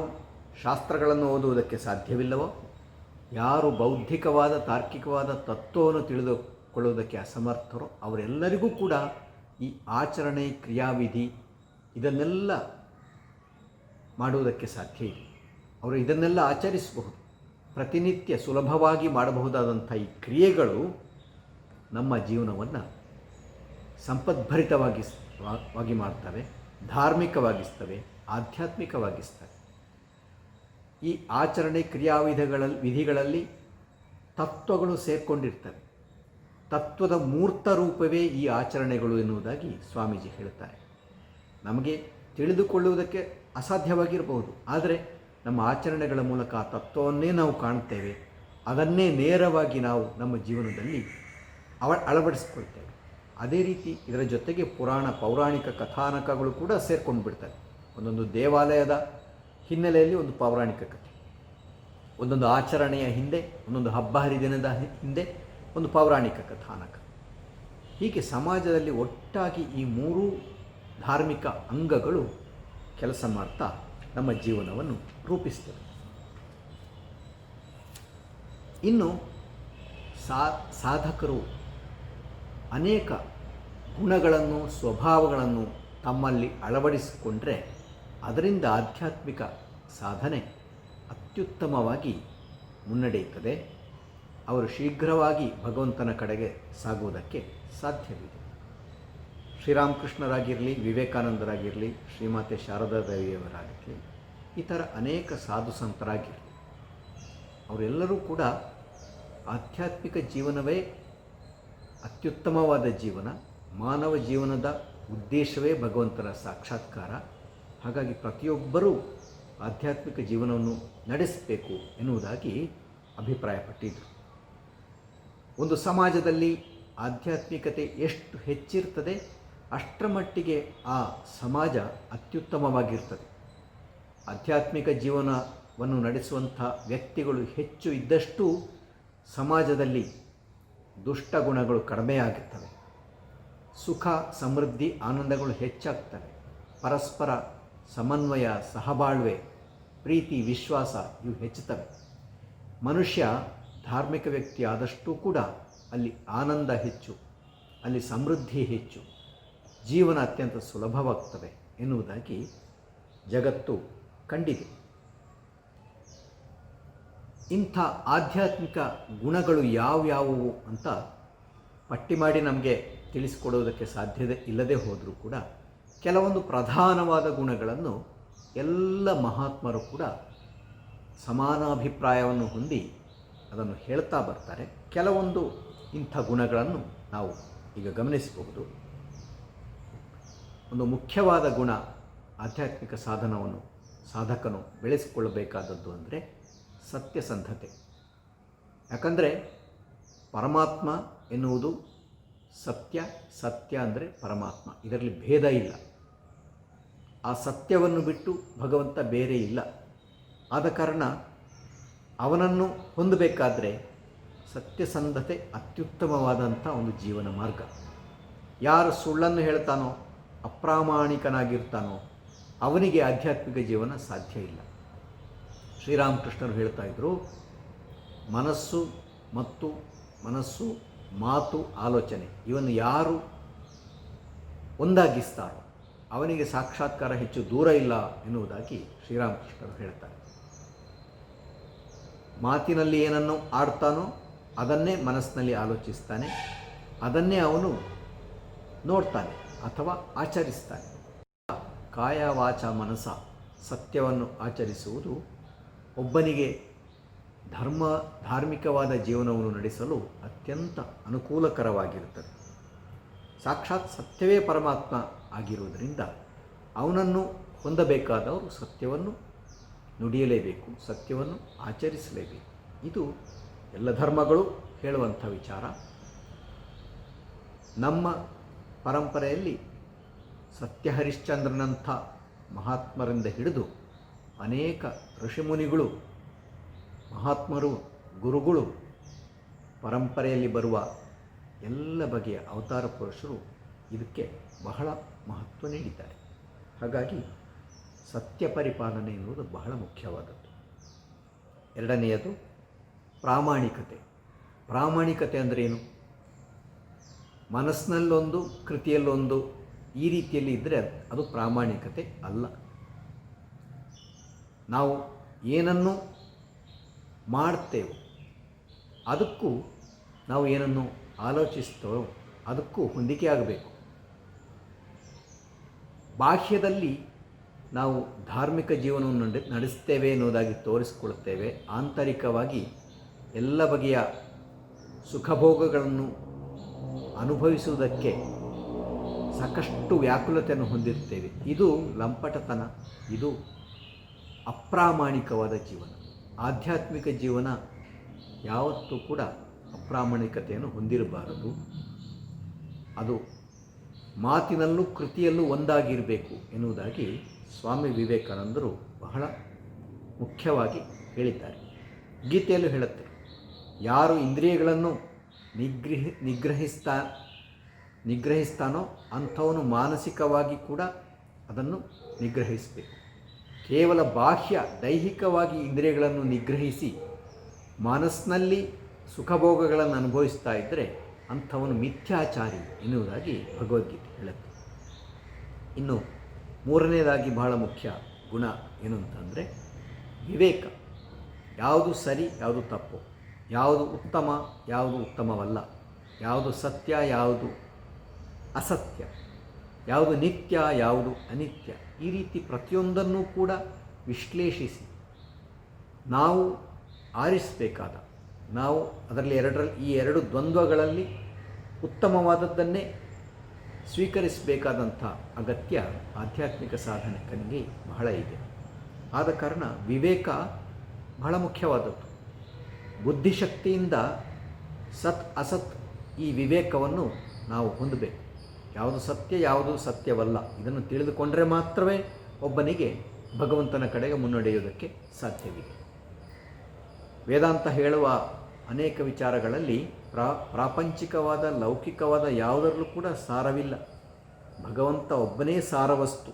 ಶಾಸ್ತ್ರಗಳನ್ನು ಓದುವುದಕ್ಕೆ ಸಾಧ್ಯವಿಲ್ಲವೋ, ಯಾರು ಬೌದ್ಧಿಕವಾದ, ತಾರ್ಕಿಕವಾದ ತತ್ವವನ್ನು ತಿಳಿದುಕೊಳ್ಳುವುದಕ್ಕೆ ಅಸಮರ್ಥರೋ ಅವರೆಲ್ಲರಿಗೂ ಕೂಡ ಈ ಆಚರಣೆ, ಕ್ರಿಯಾವಿಧಿ ಇದನ್ನೆಲ್ಲ ಮಾಡುವುದಕ್ಕೆ ಸಾಧ್ಯ ಇದೆ. ಅವರು ಇದನ್ನೆಲ್ಲ ಆಚರಿಸಬಹುದು. ಪ್ರತಿನಿತ್ಯ ಸುಲಭವಾಗಿ ಮಾಡಬಹುದಾದಂಥ ಈ ಕ್ರಿಯೆಗಳು ನಮ್ಮ ಜೀವನವನ್ನು ಸಂಪದ್ಭರಿತವಾಗಿ ಮಾಡ್ತವೆ, ಧಾರ್ಮಿಕವಾಗಿಸ್ತವೆ, ಆಧ್ಯಾತ್ಮಿಕವಾಗಿಸ್ತವೆ. ಈ ಆಚರಣೆ ವಿಧಿಗಳಲ್ಲಿ ತತ್ವಗಳು ಸೇರಿಕೊಂಡಿರ್ತವೆ. ತತ್ವದ ಮೂರ್ತ ರೂಪವೇ ಈ ಆಚರಣೆಗಳು ಎನ್ನುವುದಾಗಿ ಸ್ವಾಮೀಜಿ ಹೇಳ್ತಾರೆ. ನಮಗೆ ತಿಳಿದುಕೊಳ್ಳುವುದಕ್ಕೆ ಅಸಾಧ್ಯವಾಗಿರಬಹುದು, ಆದರೆ ನಮ್ಮ ಆಚರಣೆಗಳ ಮೂಲಕ ಆ ತತ್ವವನ್ನೇ ನಾವು ಕಾಣ್ತೇವೆ. ಅದನ್ನೇ ನೇರವಾಗಿ ನಾವು ನಮ್ಮ ಜೀವನದಲ್ಲಿ ಅಳವಡಿಸಿಕೊಳ್ತೇವೆ. ಅದೇ ರೀತಿ ಇದರ ಜೊತೆಗೆ ಪೌರಾಣಿಕ ಕಥಾನಕಗಳು ಕೂಡ ಸೇರ್ಕೊಂಡು ಬಿಡ್ತವೆ. ಒಂದೊಂದು ದೇವಾಲಯದ ಹಿನ್ನೆಲೆಯಲ್ಲಿ ಒಂದು ಪೌರಾಣಿಕ ಕಥೆ, ಒಂದೊಂದು ಆಚರಣೆಯ ಹಿಂದೆ, ಒಂದೊಂದು ಹಬ್ಬ ಹರಿದಿನದ ಹಿಂದೆ ಒಂದು ಪೌರಾಣಿಕ ಕಥಾನಕ. ಹೀಗೆ ಸಮಾಜದಲ್ಲಿ ಒಟ್ಟಾಗಿ ಈ ಮೂರೂ ಧಾರ್ಮಿಕ ಅಂಗಗಳು ಕೆಲಸ ಮಾಡ್ತಾ ನಮ್ಮ ಜೀವನವನ್ನು ರೂಪಿಸ್ತವೆ. ಇನ್ನು ಸಾಧಕರು ಅನೇಕ ಗುಣಗಳನ್ನು, ಸ್ವಭಾವಗಳನ್ನು ತಮ್ಮಲ್ಲಿ ಅಳವಡಿಸಿಕೊಂಡ್ರೆ ಅದರಿಂದ ಆಧ್ಯಾತ್ಮಿಕ ಸಾಧನೆ ಅತ್ಯುತ್ತಮವಾಗಿ ಮುನ್ನಡೆಯುತ್ತದೆ. ಅವರು ಶೀಘ್ರವಾಗಿ ಭಗವಂತನ ಕಡೆಗೆ ಸಾಗುವುದಕ್ಕೆ ಸಾಧ್ಯವಿದೆ. ಶ್ರೀರಾಮಕೃಷ್ಣರಾಗಿರಲಿ, ವಿವೇಕಾನಂದರಾಗಿರಲಿ, ಶ್ರೀಮಾತೆ ಶಾರದಾ ದೇವಿಯವರಾಗಿರಲಿ, ಈ ಥರ ಅನೇಕ ಸಾಧು ಸಂತರಾಗಿರಲಿ, ಅವರೆಲ್ಲರೂ ಕೂಡ ಆಧ್ಯಾತ್ಮಿಕ ಜೀವನವೇ ಅತ್ಯುತ್ತಮವಾದ ಜೀವನ. ಮಾನವ ಜೀವನದ ಉದ್ದೇಶವೇ ಭಗವಂತನ ಸಾಕ್ಷಾತ್ಕಾರ. ಹಾಗಾಗಿ ಪ್ರತಿಯೊಬ್ಬರೂ ಆಧ್ಯಾತ್ಮಿಕ ಜೀವನವನ್ನು ನಡೆಸಬೇಕು ಎನ್ನುವುದಾಗಿ ಅಭಿಪ್ರಾಯಪಟ್ಟಿದ್ದರು. ಒಂದು ಸಮಾಜದಲ್ಲಿ ಆಧ್ಯಾತ್ಮಿಕತೆ ಎಷ್ಟು ಹೆಚ್ಚಿರ್ತದೆ ಅಷ್ಟರ ಮಟ್ಟಿಗೆ ಆ ಸಮಾಜ ಅತ್ಯುತ್ತಮವಾಗಿರ್ತದೆ. ಆಧ್ಯಾತ್ಮಿಕ ಜೀವನವನ್ನು ನಡೆಸುವಂಥ ವ್ಯಕ್ತಿಗಳು ಹೆಚ್ಚು ಇದ್ದಷ್ಟು ಸಮಾಜದಲ್ಲಿ ದುಷ್ಟ ಗುಣಗಳು ಕಡಿಮೆಯಾಗುತ್ತವೆ, ಸುಖ, ಸಮೃದ್ಧಿ, ಆನಂದಗಳು ಹೆಚ್ಚಾಗ್ತವೆ, ಪರಸ್ಪರ ಸಮನ್ವಯ, ಸಹಬಾಳ್ವೆ, ಪ್ರೀತಿ, ವಿಶ್ವಾಸ ಇವು ಹೆಚ್ಚುತ್ತವೆ. ಮನುಷ್ಯ ಧಾರ್ಮಿಕ ವ್ಯಕ್ತಿ ಆದಷ್ಟೂ ಕೂಡ ಅಲ್ಲಿ ಆನಂದ ಹೆಚ್ಚು, ಅಲ್ಲಿ ಸಮೃದ್ಧಿ ಹೆಚ್ಚು, ಜೀವನ ಅತ್ಯಂತ ಸುಲಭವಾಗ್ತವೆ ಎನ್ನುವುದಾಗಿ ಜಗತ್ತು ಕಂಡಿದೆ. ಇಂಥ ಆಧ್ಯಾತ್ಮಿಕ ಗುಣಗಳು ಯಾವ್ಯಾವುವು ಅಂತ ಪಟ್ಟಿ ಮಾಡಿ ನಮಗೆ ತಿಳಿಸಿಕೊಡುವುದಕ್ಕೆ ಸಾಧ್ಯತೆ ಇಲ್ಲದೆ ಹೋದರೂ ಕೂಡ ಕೆಲವೊಂದು ಪ್ರಧಾನವಾದ ಗುಣಗಳನ್ನು ಎಲ್ಲ ಮಹಾತ್ಮರು ಕೂಡ ಸಮಾನಾಭಿಪ್ರಾಯವನ್ನು ಹೊಂದಿ ಅದನ್ನು ಹೇಳ್ತಾ ಬರ್ತಾರೆ. ಕೆಲವೊಂದು ಇಂಥ ಗುಣಗಳನ್ನು ನಾವು ಈಗ ಗಮನಿಸಬಹುದು. ಒಂದು ಮುಖ್ಯವಾದ ಗುಣ ಆಧ್ಯಾತ್ಮಿಕ ಸಾಧಕನು ಬೆಳೆಸಿಕೊಳ್ಳಬೇಕಾದದ್ದು ಅಂದರೆ ಸತ್ಯಸಂಧತೆ. ಯಾಕಂದರೆ ಪರಮಾತ್ಮ ಎನ್ನುವುದು ಸತ್ಯ, ಸತ್ಯ ಅಂದರೆ ಪರಮಾತ್ಮ, ಇದರಲ್ಲಿ ಭೇದ ಇಲ್ಲ. ಆ ಸತ್ಯವನ್ನು ಬಿಟ್ಟು ಭಗವಂತ ಬೇರೆ ಇಲ್ಲ. ಆದ ಕಾರಣ ಅವನನ್ನು ಹೊಂದಬೇಕಾದ್ರೆ ಸತ್ಯಸಂಧತೆ ಅತ್ಯುತ್ತಮವಾದಂಥ ಒಂದು ಜೀವನ ಮಾರ್ಗ. ಯಾರು ಸುಳ್ಳನ್ನು ಹೇಳ್ತಾನೋ, ಅಪ್ರಾಮಾಣಿಕನಾಗಿರ್ತಾನೋ ಅವನಿಗೆ ಆಧ್ಯಾತ್ಮಿಕ ಜೀವನ ಸಾಧ್ಯ ಇಲ್ಲ. ಶ್ರೀರಾಮಕೃಷ್ಣರು ಹೇಳ್ತಾ ಇದ್ದರು, ಮನಸ್ಸು, ಮಾತು, ಆಲೋಚನೆ ಇವನ್ನು ಯಾರು ಒಂದಾಗಿಸ್ತಾರೋ ಅವನಿಗೆ ಸಾಕ್ಷಾತ್ಕಾರ ಹೆಚ್ಚು ದೂರ ಇಲ್ಲ ಎನ್ನುವುದಾಗಿ ಶ್ರೀರಾಮಕೃಷ್ಣರು ಹೇಳ್ತಾರೆ. ಮಾತಿನಲ್ಲಿ ಏನನ್ನು ಆಡ್ತಾನೋ ಅದನ್ನೇ ಮನಸ್ಸಿನಲ್ಲಿ ಆಲೋಚಿಸ್ತಾನೆ, ಅದನ್ನೇ ಅವನು ನೋಡ್ತಾನೆ ಅಥವಾ ಆಚರಿಸ್ತಾನೆ. ಕಾಯ ವಾಚ ಮನಸ ಸತ್ಯವನ್ನು ಆಚರಿಸುವುದು ಒಬ್ಬನಿಗೆ ಧಾರ್ಮಿಕವಾದ ಜೀವನವನ್ನು ನಡೆಸಲು ಅತ್ಯಂತ ಅನುಕೂಲಕರವಾಗಿರುತ್ತದೆ. ಸಾಕ್ಷಾತ್ ಸತ್ಯವೇ ಪರಮಾತ್ಮ ಆಗಿರುವುದರಿಂದ ಅವನನ್ನು ಹೊಂದಬೇಕಾದವರು ಸತ್ಯವನ್ನು ನುಡಿಯಲೇಬೇಕು, ಸತ್ಯವನ್ನು ಆಚರಿಸಲೇಬೇಕು. ಇದು ಎಲ್ಲ ಧರ್ಮಗಳು ಹೇಳುವಂಥ ವಿಚಾರ. ನಮ್ಮ ಪರಂಪರೆಯಲ್ಲಿ ಸತ್ಯಹರಿಶ್ಚಂದ್ರನಂಥ ಮಹಾತ್ಮರಿಂದ ಹಿಡಿದು ಅನೇಕ ಋಷಿಮುನಿಗಳು, ಮಹಾತ್ಮರು, ಗುರುಗಳು, ಪರಂಪರೆಯಲ್ಲಿ ಬರುವ ಎಲ್ಲ ಬಗೆಯ ಅವತಾರ ಪುರುಷರು ಇದಕ್ಕೆ ಬಹಳ ಮಹತ್ವ ನೀಡಿದ್ದಾರೆ. ಹಾಗಾಗಿ ಸತ್ಯ ಪರಿಪಾಲನೆ ಎನ್ನುವುದು ಬಹಳ ಮುಖ್ಯವಾದದ್ದು. ಎರಡನೆಯದು ಪ್ರಾಮಾಣಿಕತೆ. ಪ್ರಾಮಾಣಿಕತೆ ಅಂದ್ರೇನು? ಮನಸ್ಸಿನಲ್ಲೊಂದು, ಕೃತಿಯಲ್ಲೊಂದು, ಈ ರೀತಿಯಲ್ಲಿ ಇದ್ದರೆ ಅದು ಪ್ರಾಮಾಣಿಕತೆ ಅಲ್ಲ. ನಾವು ಏನನ್ನು ಮಾಡ್ತೇವೋ ಅದಕ್ಕೂ ನಾವು ಏನನ್ನು ಆಲೋಚಿಸ್ತೇವೋ ಅದಕ್ಕೂ ಹೊಂದಿಕೆ ಆಗಬೇಕು. ಬಾಹ್ಯದಲ್ಲಿ ನಾವು ಧಾರ್ಮಿಕ ಜೀವನವನ್ನು ನಡೆಸ್ತೇವೆ ಎನ್ನುವುದಾಗಿ ತೋರಿಸಿಕೊಳ್ಳುತ್ತೇವೆ. ಆಂತರಿಕವಾಗಿ ಎಲ್ಲ ಬಗೆಯ ಸುಖಭೋಗಗಳನ್ನು ಅನುಭವಿಸುವುದಕ್ಕೆ ಸಾಕಷ್ಟು ವ್ಯಾಕುಲತೆಯನ್ನು ಹೊಂದಿರುತ್ತೇವೆ. ಇದು ಲಂಪಟತನ, ಇದು ಅಪ್ರಾಮಾಣಿಕವಾದ ಜೀವನ. ಆಧ್ಯಾತ್ಮಿಕ ಜೀವನ ಯಾವತ್ತೂ ಕೂಡ ಅಪ್ರಾಮಾಣಿಕತೆಯನ್ನು ಹೊಂದಿರಬಾರದು. ಅದು ಮಾತಿನಲ್ಲೂ ಕೃತಿಯಲ್ಲೂ ಒಂದಾಗಿರಬೇಕು ಎನ್ನುವುದಾಗಿ ಸ್ವಾಮಿ ವಿವೇಕಾನಂದರು ಬಹಳ ಮುಖ್ಯವಾಗಿ ಹೇಳಿದ್ದಾರೆ. ಗೀತೆಯಲ್ಲೂ ಹೇಳುತ್ತೆ, ಯಾರು ಇಂದ್ರಿಯಗಳನ್ನು ನಿಗ್ರಹಿಸ್ತಾನೋ ಅಂಥವನು ಮಾನಸಿಕವಾಗಿ ಕೂಡ ಅದನ್ನು ನಿಗ್ರಹಿಸಬೇಕು. ಕೇವಲ ಬಾಹ್ಯ ದೈಹಿಕವಾಗಿ ಇಂದ್ರಿಯಗಳನ್ನು ನಿಗ್ರಹಿಸಿ ಮನಸ್ಸಿನಲ್ಲಿ ಸುಖಭೋಗಗಳನ್ನು ಅನುಭವಿಸ್ತಾ ಇದ್ದರೆ ಅಂಥವನು ಮಿಥ್ಯಾಚಾರಿ ಎನ್ನುವುದಾಗಿ ಭಗವದ್ಗೀತೆ ಹೇಳುತ್ತೆ. ಇನ್ನು ಮೂರನೇದಾಗಿ ಬಹಳ ಮುಖ್ಯ ಗುಣ ಏನು ಅಂತಂದರೆ ವಿವೇಕ. ಯಾವುದು ಸರಿ, ಯಾವುದು ತಪ್ಪು, ಯಾವುದು ಉತ್ತಮ, ಯಾವುದು ಉತ್ತಮವಲ್ಲ, ಯಾವುದು ಸತ್ಯ, ಯಾವುದು ಅಸತ್ಯ, ಯಾವುದು ನಿತ್ಯ, ಯಾವುದು ಅನಿತ್ಯ, ಈ ರೀತಿ ಪ್ರತಿಯೊಂದನ್ನು ಕೂಡ ವಿಶ್ಲೇಷಿಸಿ ನಾವು ಆರಿಸಬೇಕಾದ, ನಾವು ಅದರಲ್ಲಿ ಈ ಎರಡು ದ್ವಂದ್ವಗಳಲ್ಲಿ ಉತ್ತಮವಾದದ್ದನ್ನೇ ಸ್ವೀಕರಿಸಬೇಕಾದಂಥ ಅಗತ್ಯ ಆಧ್ಯಾತ್ಮಿಕ ಸಾಧಕನಿಗೆ ಬಹಳ ಇದೆ. ಆದ ಕಾರಣ ವಿವೇಕ ಬಹಳ ಮುಖ್ಯವಾದದ್ದು. ಬುದ್ಧಿಶಕ್ತಿಯಿಂದ ಸತ್ ಅಸತ್ ಈ ವಿವೇಕವನ್ನು ನಾವು ಹೊಂದಬೇಕು. ಯಾವುದು ಸತ್ಯ, ಯಾವುದು ಸತ್ಯವಲ್ಲ, ಇದನ್ನು ತಿಳಿದುಕೊಂಡರೆ ಮಾತ್ರವೇ ಒಬ್ಬನಿಗೆ ಭಗವಂತನ ಕಡೆಗೆ ಮುನ್ನಡೆಯುವುದಕ್ಕೆ ಸಾಧ್ಯವಿದೆ. ವೇದಾಂತ ಹೇಳುವ ಅನೇಕ ವಿಚಾರಗಳಲ್ಲಿ ಪ್ರಾಪಂಚಿಕವಾದ, ಲೌಕಿಕವಾದ ಯಾವುದರಲ್ಲೂ ಕೂಡ ಸಾರವಿಲ್ಲ. ಭಗವಂತ ಒಬ್ಬನೇ ಸಾರವಸ್ತು.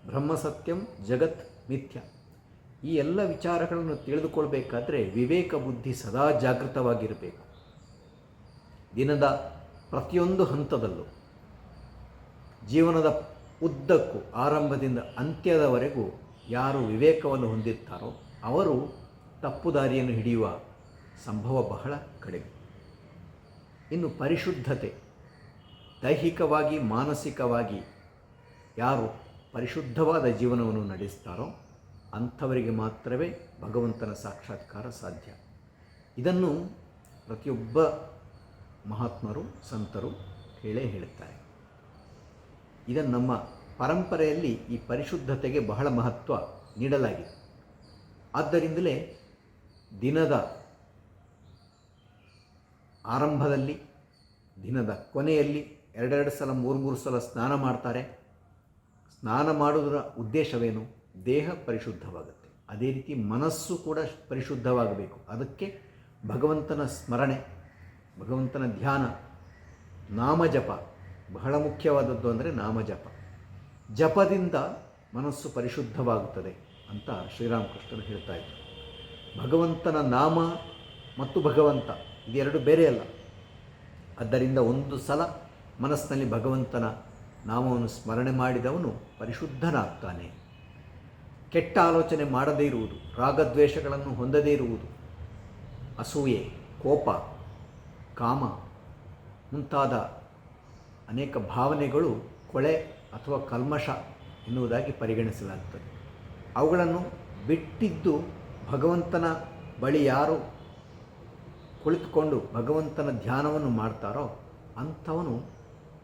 ಬ್ರಹ್ಮಸತ್ಯಂ ಜಗತ್ ಮಿಥ್ಯ. ಈ ಎಲ್ಲ ವಿಚಾರಗಳನ್ನು ತಿಳಿದುಕೊಳ್ಬೇಕಾದ್ರೆ ವಿವೇಕ ಬುದ್ಧಿ ಸದಾ ಜಾಗೃತವಾಗಿರಬೇಕು. ದಿನದ ಪ್ರತಿಯೊಂದು ಹಂತದಲ್ಲೂ, ಜೀವನದ ಉದ್ದಕ್ಕೂ, ಆರಂಭದಿಂದ ಅಂತ್ಯದವರೆಗೂ ಯಾರು ವಿವೇಕವನ್ನು ಹೊಂದಿರ್ತಾರೋ ಅವರು ತಪ್ಪು ದಾರಿಯನ್ನು ಹಿಡಿಯುವ ಸಂಭವ ಬಹಳ ಕಡಿಮೆ. ಇನ್ನು ಪರಿಶುದ್ಧತೆ. ದೈಹಿಕವಾಗಿ, ಮಾನಸಿಕವಾಗಿ ಯಾರು ಪರಿಶುದ್ಧವಾದ ಜೀವನವನ್ನು ನಡೆಸ್ತಾರೋ ಅಂಥವರಿಗೆ ಮಾತ್ರವೇ ಭಗವಂತನ ಸಾಕ್ಷಾತ್ಕಾರ ಸಾಧ್ಯ. ಇದನ್ನು ಪ್ರತಿಯೊಬ್ಬ ಮಹಾತ್ಮರು, ಸಂತರು ಹೇಳುತ್ತಾರೆ. ಇದನ್ನು ನಮ್ಮ ಪರಂಪರೆಯಲ್ಲಿ ಈ ಪರಿಶುದ್ಧತೆಗೆ ಬಹಳ ಮಹತ್ವ ನೀಡಲಾಗಿದೆ. ಆದ್ದರಿಂದಲೇ ದಿನದ ಆರಂಭದಲ್ಲಿ, ದಿನದ ಕೊನೆಯಲ್ಲಿ ಎರಡೆರಡು ಸಲ, ಮೂರು ಸಲ ಸ್ನಾನ ಮಾಡ್ತಾರೆ. ಸ್ನಾನ ಮಾಡುವುದರ ಉದ್ದೇಶವೇನು? ದೇಹ ಪರಿಶುದ್ಧವಾಗುತ್ತೆ. ಅದೇ ರೀತಿ ಮನಸ್ಸು ಕೂಡ ಪರಿಶುದ್ಧವಾಗಬೇಕು. ಅದಕ್ಕೆ ಭಗವಂತನ ಸ್ಮರಣೆ, ಭಗವಂತನ ಧ್ಯಾನ, ನಾಮಜಪ ಬಹಳ ಮುಖ್ಯವಾದದ್ದು ಅಂದರೆ ನಾಮಜಪ. ಜಪದಿಂದ ಮನಸ್ಸು ಪರಿಶುದ್ಧವಾಗುತ್ತದೆ ಅಂತ ಶ್ರೀರಾಮಕೃಷ್ಣರು ಹೇಳ್ತಾ ಇದ್ದರು. ಭಗವಂತನ ನಾಮ ಮತ್ತು ಭಗವಂತ ಇದೆರಡು ಬೇರೆ ಅಲ್ಲ. ಆದ್ದರಿಂದ ಒಂದು ಸಲ ಮನಸ್ಸಿನಲ್ಲಿ ಭಗವಂತನ ನಾಮವನ್ನು ಸ್ಮರಣೆ ಮಾಡಿದವನು ಪರಿಶುದ್ಧನಾಗ್ತಾನೆ. ಕೆಟ್ಟ ಆಲೋಚನೆ ಮಾಡದೇ ಇರುವುದು, ರಾಗದ್ವೇಷಗಳನ್ನು ಹೊಂದದೇ ಇರುವುದು, ಅಸೂಯೆ, ಕೋಪ, ಕಾಮ ಮುಂತಾದ ಅನೇಕ ಭಾವನೆಗಳು ಕೊಳೆ ಅಥವಾ ಕಲ್ಮಶ ಎನ್ನುವುದಾಗಿ ಪರಿಗಣಿಸಲಾಗುತ್ತದೆ. ಅವುಗಳನ್ನು ಬಿಟ್ಟಿದ್ದು ಭಗವಂತನ ಬಳಿ ಯಾರು ಕುಳಿತುಕೊಂಡು ಭಗವಂತನ ಧ್ಯಾನವನ್ನು ಮಾಡ್ತಾರೋ ಅಂಥವನು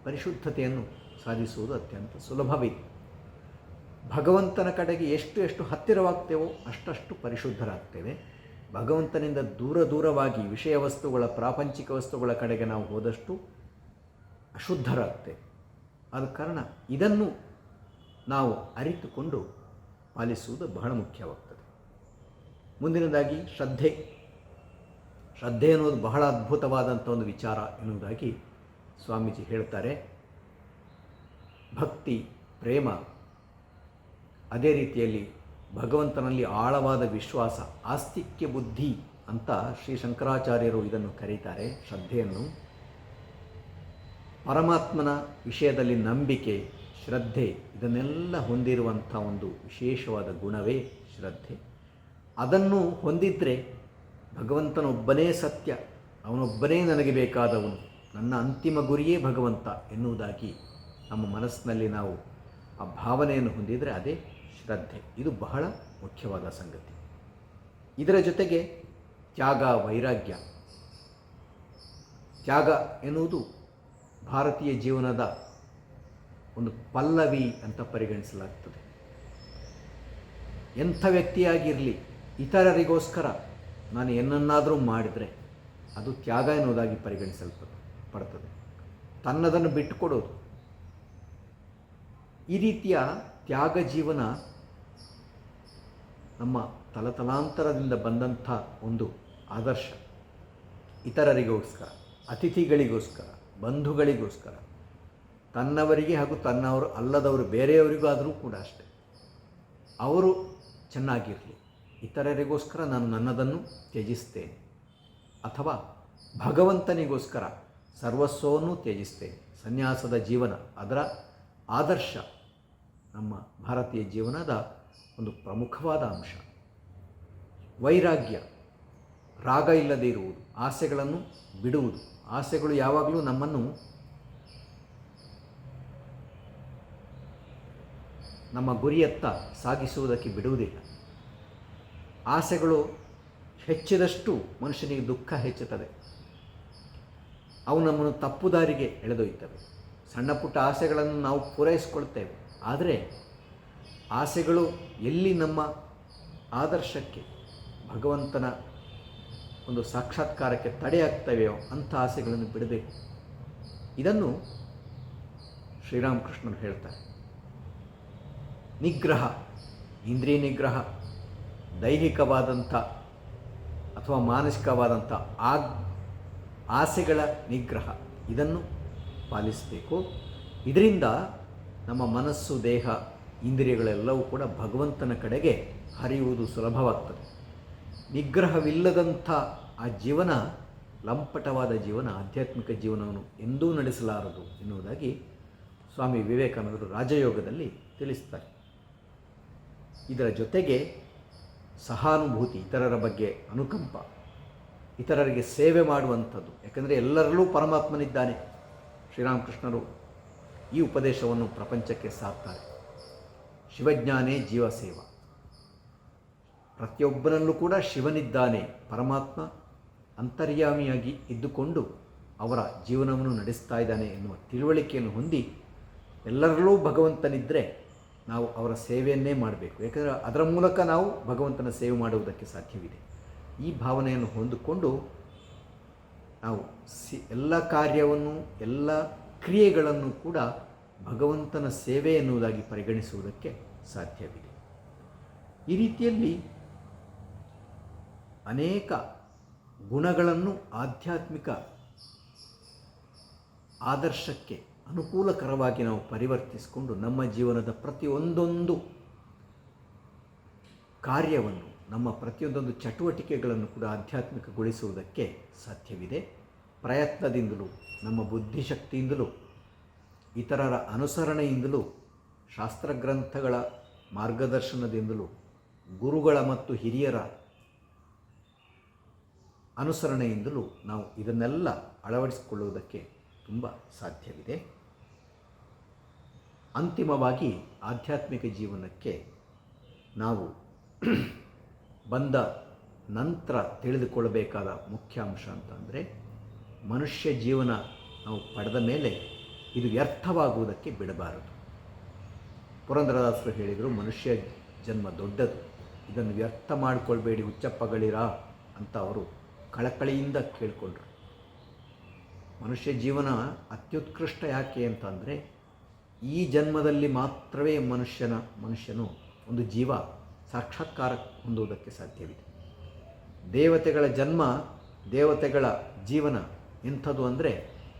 ಪರಿಶುದ್ಧತೆಯನ್ನು ಸಾಧಿಸುವುದು ಅತ್ಯಂತ ಸುಲಭವಿದೆ. ಭಗವಂತನ ಕಡೆಗೆ ಎಷ್ಟು ಹತ್ತಿರವಾಗ್ತೇವೋ ಅಷ್ಟು ಪರಿಶುದ್ಧರಾಗ್ತೇವೆ. ಭಗವಂತನಿಂದ ದೂರವಾಗಿ ವಿಷಯ ವಸ್ತುಗಳ, ಪ್ರಾಪಂಚಿಕ ವಸ್ತುಗಳ ಕಡೆಗೆ ನಾವು ಹೋದಷ್ಟು ಅಶುದ್ಧರಾಗ್ತೇವೆ. ಆದ ಕಾರಣ ಇದನ್ನು ನಾವು ಅರಿತುಕೊಂಡು ಪಾಲಿಸುವುದು ಬಹಳ ಮುಖ್ಯವಾಗ್ತದೆ. ಮುಂದಿನದಾಗಿ ಶ್ರದ್ಧೆ ಅನ್ನೋದು ಬಹಳ ಅದ್ಭುತವಾದಂಥ ಒಂದು ವಿಚಾರ ಎನ್ನುವುದಾಗಿ ಸ್ವಾಮೀಜಿ ಹೇಳ್ತಾರೆ. ಭಕ್ತಿ, ಪ್ರೇಮ, ಅದೇ ರೀತಿಯಲ್ಲಿ ಭಗವಂತನಲ್ಲಿ ಆಳವಾದ ವಿಶ್ವಾಸ, ಆಸ್ತಿಕ್ಯ ಬುದ್ಧಿ ಅಂತ ಶ್ರೀ ಶಂಕರಾಚಾರ್ಯರು ಇದನ್ನು ಕರೀತಾರೆ. ಶ್ರದ್ಧೆಯನ್ನು ಪರಮಾತ್ಮನ ವಿಷಯದಲ್ಲಿ ನಂಬಿಕೆ, ಶ್ರದ್ಧೆ ಇದನ್ನೆಲ್ಲ ಹೊಂದಿರುವಂಥ ಒಂದು ವಿಶೇಷವಾದ ಗುಣವೇ ಶ್ರದ್ಧೆ. ಅದನ್ನು ಹೊಂದಿದರೆ ಭಗವಂತನೊಬ್ಬನೇ ಸತ್ಯ, ಅವನೊಬ್ಬನೇ ನನಗೆ ಬೇಕಾದವನು, ನನ್ನ ಅಂತಿಮ ಗುರಿಯೇ ಭಗವಂತ ಎನ್ನುವುದಾಗಿ ನಮ್ಮ ಮನಸ್ಸಿನಲ್ಲಿ ನಾವು ಆ ಭಾವನೆಯನ್ನು ಹೊಂದಿದರೆ ಅದೇ ಶ್ರದ್ಧೆ. ಇದು ಬಹಳ ಮುಖ್ಯವಾದ ಸಂಗತಿ. ಇದರ ಜೊತೆಗೆ ತ್ಯಾಗ, ವೈರಾಗ್ಯ. ತ್ಯಾಗ ಎನ್ನುವುದು ಭಾರತೀಯ ಜೀವನದ ಒಂದು ಪಲ್ಲವಿ ಅಂತ ಪರಿಗಣಿಸಲಾಗ್ತದೆ. ಎಂಥ ವ್ಯಕ್ತಿಯಾಗಿರಲಿ, ಇತರರಿಗೋಸ್ಕರ ನಾನು ಏನನ್ನಾದರೂ ಮಾಡಿದರೆ ಅದು ತ್ಯಾಗ ಎನ್ನುವುದಾಗಿ ಪರಿಗಣಿಸಲ್ಪಡ್ತದೆ. ತನ್ನದನ್ನು ಬಿಟ್ಟುಕೊಡೋದು. ಈ ರೀತಿಯ ತ್ಯಾಗ ಜೀವನ ನಮ್ಮ ತಲತಲಾಂತರದಿಂದ ಬಂದಂಥ ಒಂದು ಆದರ್ಶ. ಇತರರಿಗೋಸ್ಕರ, ಅತಿಥಿಗಳಿಗೋಸ್ಕರ, ಬಂಧುಗಳಿಗೋಸ್ಕರ, ತನ್ನವರಿಗೆ ಹಾಗೂ ತನ್ನವರು ಅಲ್ಲದವರು ಬೇರೆಯವರಿಗೂ ಆದರೂ ಕೂಡ ಅಷ್ಟೆ, ಅವರು ಚೆನ್ನಾಗಿರಲಿ, ಇತರರಿಗೋಸ್ಕರ ನಾನು ನನ್ನದನ್ನು ತ್ಯಜಿಸ್ತೇನೆ. ಅಥವಾ ಭಗವಂತನಿಗೋಸ್ಕರ ಸರ್ವಸ್ವವನ್ನು ತ್ಯಜಿಸ್ತೇನೆ. ಸನ್ಯಾಸದ ಜೀವನ, ಅದರ ಆದರ್ಶ ನಮ್ಮ ಭಾರತೀಯ ಜೀವನದ ಒಂದು ಪ್ರಮುಖವಾದ ಅಂಶ. ವೈರಾಗ್ಯ, ರಾಗ ಇಲ್ಲದೆ ಇರುವುದು, ಆಸೆಗಳನ್ನು ಬಿಡುವುದು. ಆಸೆಗಳು ಯಾವಾಗಲೂ ನಮ್ಮನ್ನು ನಮ್ಮ ಗುರಿಯತ್ತ ಸಾಗಿಸುವುದಕ್ಕೆ ಬಿಡುವುದಿಲ್ಲ. ಆಸೆಗಳು ಹೆಚ್ಚಿದಷ್ಟು ಮನುಷ್ಯನಿಗೆ ದುಃಖ ಹೆಚ್ಚುತ್ತದೆ. ಅವು ನಮ್ಮನ್ನು ತಪ್ಪು ದಾರಿಗೆ ಎಳೆದೊಯ್ತವೆ. ಸಣ್ಣ ಪುಟ್ಟ ಆಸೆಗಳನ್ನು ನಾವು ಪೂರೈಸಿಕೊಳ್ತೇವೆ. ಆದರೆ ಆಸೆಗಳು ಎಲ್ಲಿ ನಮ್ಮ ಆದರ್ಶಕ್ಕೆ, ಭಗವಂತನ ಒಂದು ಸಾಕ್ಷಾತ್ಕಾರಕ್ಕೆ ತಡೆಯಾಗ್ತವೆಯೋ ಅಂಥ ಆಸೆಗಳನ್ನು ಬಿಡಬೇಕು. ಇದನ್ನು ಶ್ರೀರಾಮಕೃಷ್ಣರು ಹೇಳ್ತಾರೆ. ನಿಗ್ರಹ, ಇಂದ್ರಿಯ ನಿಗ್ರಹ, ದೈಹಿಕವಾದಂಥ ಅಥವಾ ಮಾನಸಿಕವಾದಂಥ ಆಸೆಗಳ ನಿಗ್ರಹ, ಇದನ್ನು ಪಾಲಿಸಬೇಕು. ಇದರಿಂದ ನಮ್ಮ ಮನಸ್ಸು, ದೇಹ, ಇಂದ್ರಿಯಗಳೆಲ್ಲವೂ ಕೂಡ ಭಗವಂತನ ಕಡೆಗೆ ಹರಿಯುವುದು ಸುಲಭವಾಗ್ತದೆ. ನಿಗ್ರಹವಿಲ್ಲದಂಥ ಆ ಜೀವನ, ಲಂಪಟವಾದ ಜೀವನ, ಆಧ್ಯಾತ್ಮಿಕ ಜೀವನವನ್ನು ಎಂದೂ ನಡೆಸಲಾರದು ಎನ್ನುವುದಾಗಿ ಸ್ವಾಮಿ ವಿವೇಕಾನಂದರು ರಾಜಯೋಗದಲ್ಲಿ ತಿಳಿಸ್ತಾರೆ. ಇದರ ಜೊತೆಗೆ ಸಹಾನುಭೂತಿ, ಇತರರ ಬಗ್ಗೆ ಅನುಕಂಪ, ಇತರರಿಗೆ ಸೇವೆ ಮಾಡುವಂಥದ್ದು. ಯಾಕಂದರೆ ಎಲ್ಲರಲ್ಲೂ ಪರಮಾತ್ಮನಿದ್ದಾನೆ. ಶ್ರೀರಾಮಕೃಷ್ಣರು ಈ ಉಪದೇಶವನ್ನು ಪ್ರಪಂಚಕ್ಕೆ ಸಾರ್ತಾರೆ. ಶಿವಜ್ಞಾನೇ ಜೀವಸೇವ. ಪ್ರತಿಯೊಬ್ಬನಲ್ಲೂ ಕೂಡ ಶಿವನಿದ್ದಾನೆ, ಪರಮಾತ್ಮ ಅಂತರ್ಯಾಮಿಯಾಗಿ ಇದ್ದುಕೊಂಡು ಅವರ ಜೀವನವನ್ನು ನಡೆಸ್ತಾ ಇದ್ದಾನೆ ಎನ್ನುವ ತಿಳುವಳಿಕೆಯನ್ನು ಹೊಂದಿ ಎಲ್ಲರಲ್ಲೂ ಭಗವಂತನಿದ್ದರೆ ನಾವು ಅವರ ಸೇವೆಯನ್ನೇ ಮಾಡಬೇಕು. ಯಾಕಂದರೆ ಅದರ ಮೂಲಕ ನಾವು ಭಗವಂತನ ಸೇವೆ ಮಾಡುವುದಕ್ಕೆ ಸಾಧ್ಯವಿದೆ. ಈ ಭಾವನೆಯನ್ನು ಹೊಂದಿಕೊಂಡು ನಾವು ಎಲ್ಲ ಕಾರ್ಯವನ್ನು, ಎಲ್ಲ ಕ್ರಿಯೆಗಳನ್ನು ಕೂಡ ಭಗವಂತನ ಸೇವೆ ಎನ್ನುವುದಾಗಿ ಪರಿಗಣಿಸುವುದಕ್ಕೆ ಸಾಧ್ಯವಿದೆ. ಈ ರೀತಿಯಲ್ಲಿ ಅನೇಕ ಗುಣಗಳನ್ನು ಆಧ್ಯಾತ್ಮಿಕ ಆದರ್ಶಕ್ಕೆ ಅನುಕೂಲಕರವಾಗಿ ನಾವು ಪರಿವರ್ತಿಸಿಕೊಂಡು ನಮ್ಮ ಜೀವನದ ಪ್ರತಿಯೊಂದೊಂದು ಕಾರ್ಯವನ್ನು, ನಮ್ಮ ಪ್ರತಿಯೊಂದೊಂದು ಚಟುವಟಿಕೆಗಳನ್ನು ಕೂಡ ಆಧ್ಯಾತ್ಮಿಕಗೊಳಿಸುವುದಕ್ಕೆ ಸಾಧ್ಯವಿದೆ. ಪ್ರಯತ್ನದಿಂದಲೂ, ನಮ್ಮ ಬುದ್ಧಿಶಕ್ತಿಯಿಂದಲೂ, ಇತರರ ಅನುಸರಣೆಯಿಂದಲೂ, ಶಾಸ್ತ್ರಗ್ರಂಥಗಳ ಮಾರ್ಗದರ್ಶನದಿಂದಲೂ, ಗುರುಗಳ ಮತ್ತು ಹಿರಿಯರ ಅನುಸರಣೆಯಿಂದಲೂ ನಾವು ಇದನ್ನೆಲ್ಲ ಅಳವಡಿಸಿಕೊಳ್ಳುವುದಕ್ಕೆ ತುಂಬ ಸಾಧ್ಯವಿದೆ. ಅಂತಿಮವಾಗಿ ಆಧ್ಯಾತ್ಮಿಕ ಜೀವನಕ್ಕೆ ನಾವು ಬಂದ ನಂತರ ತಿಳಿದುಕೊಳ್ಳಬೇಕಾದ ಮುಖ್ಯ ಅಂಶ ಅಂತಂದರೆ, ಮನುಷ್ಯ ಜೀವನ ನಾವು ಪಡೆದ ಮೇಲೆ ಇದು ವ್ಯರ್ಥವಾಗುವುದಕ್ಕೆ ಬಿಡಬಾರದು. ಪುರಂದರದಾಸರು ಹೇಳಿದರು, ಮನುಷ್ಯ ಜನ್ಮ ದೊಡ್ಡದು, ಇದನ್ನು ವ್ಯರ್ಥ ಮಾಡಿಕೊಳ್ಬೇಡಿ ಹುಚ್ಚಪ್ಪಗಳಿರಾ ಅಂತ ಅವರು ಕಳಕಳಿಯಿಂದ ಕೇಳಿಕೊಂಡ್ರು. ಮನುಷ್ಯ ಜೀವನ ಅತ್ಯುತ್ಕೃಷ್ಟ ಯಾಕೆ ಅಂತಂದರೆ, ಈ ಜನ್ಮದಲ್ಲಿ ಮಾತ್ರವೇ ಮನುಷ್ಯನು ಒಂದು ಜೀವ ಸಾಕ್ಷಾತ್ಕಾರ ಹೊಂದುವುದಕ್ಕೆ ಸಾಧ್ಯವಿದೆ. ದೇವತೆಗಳ ಜನ್ಮ, ದೇವತೆಗಳ ಜೀವನ ಎಂಥದ್ದು ಅಂದರೆ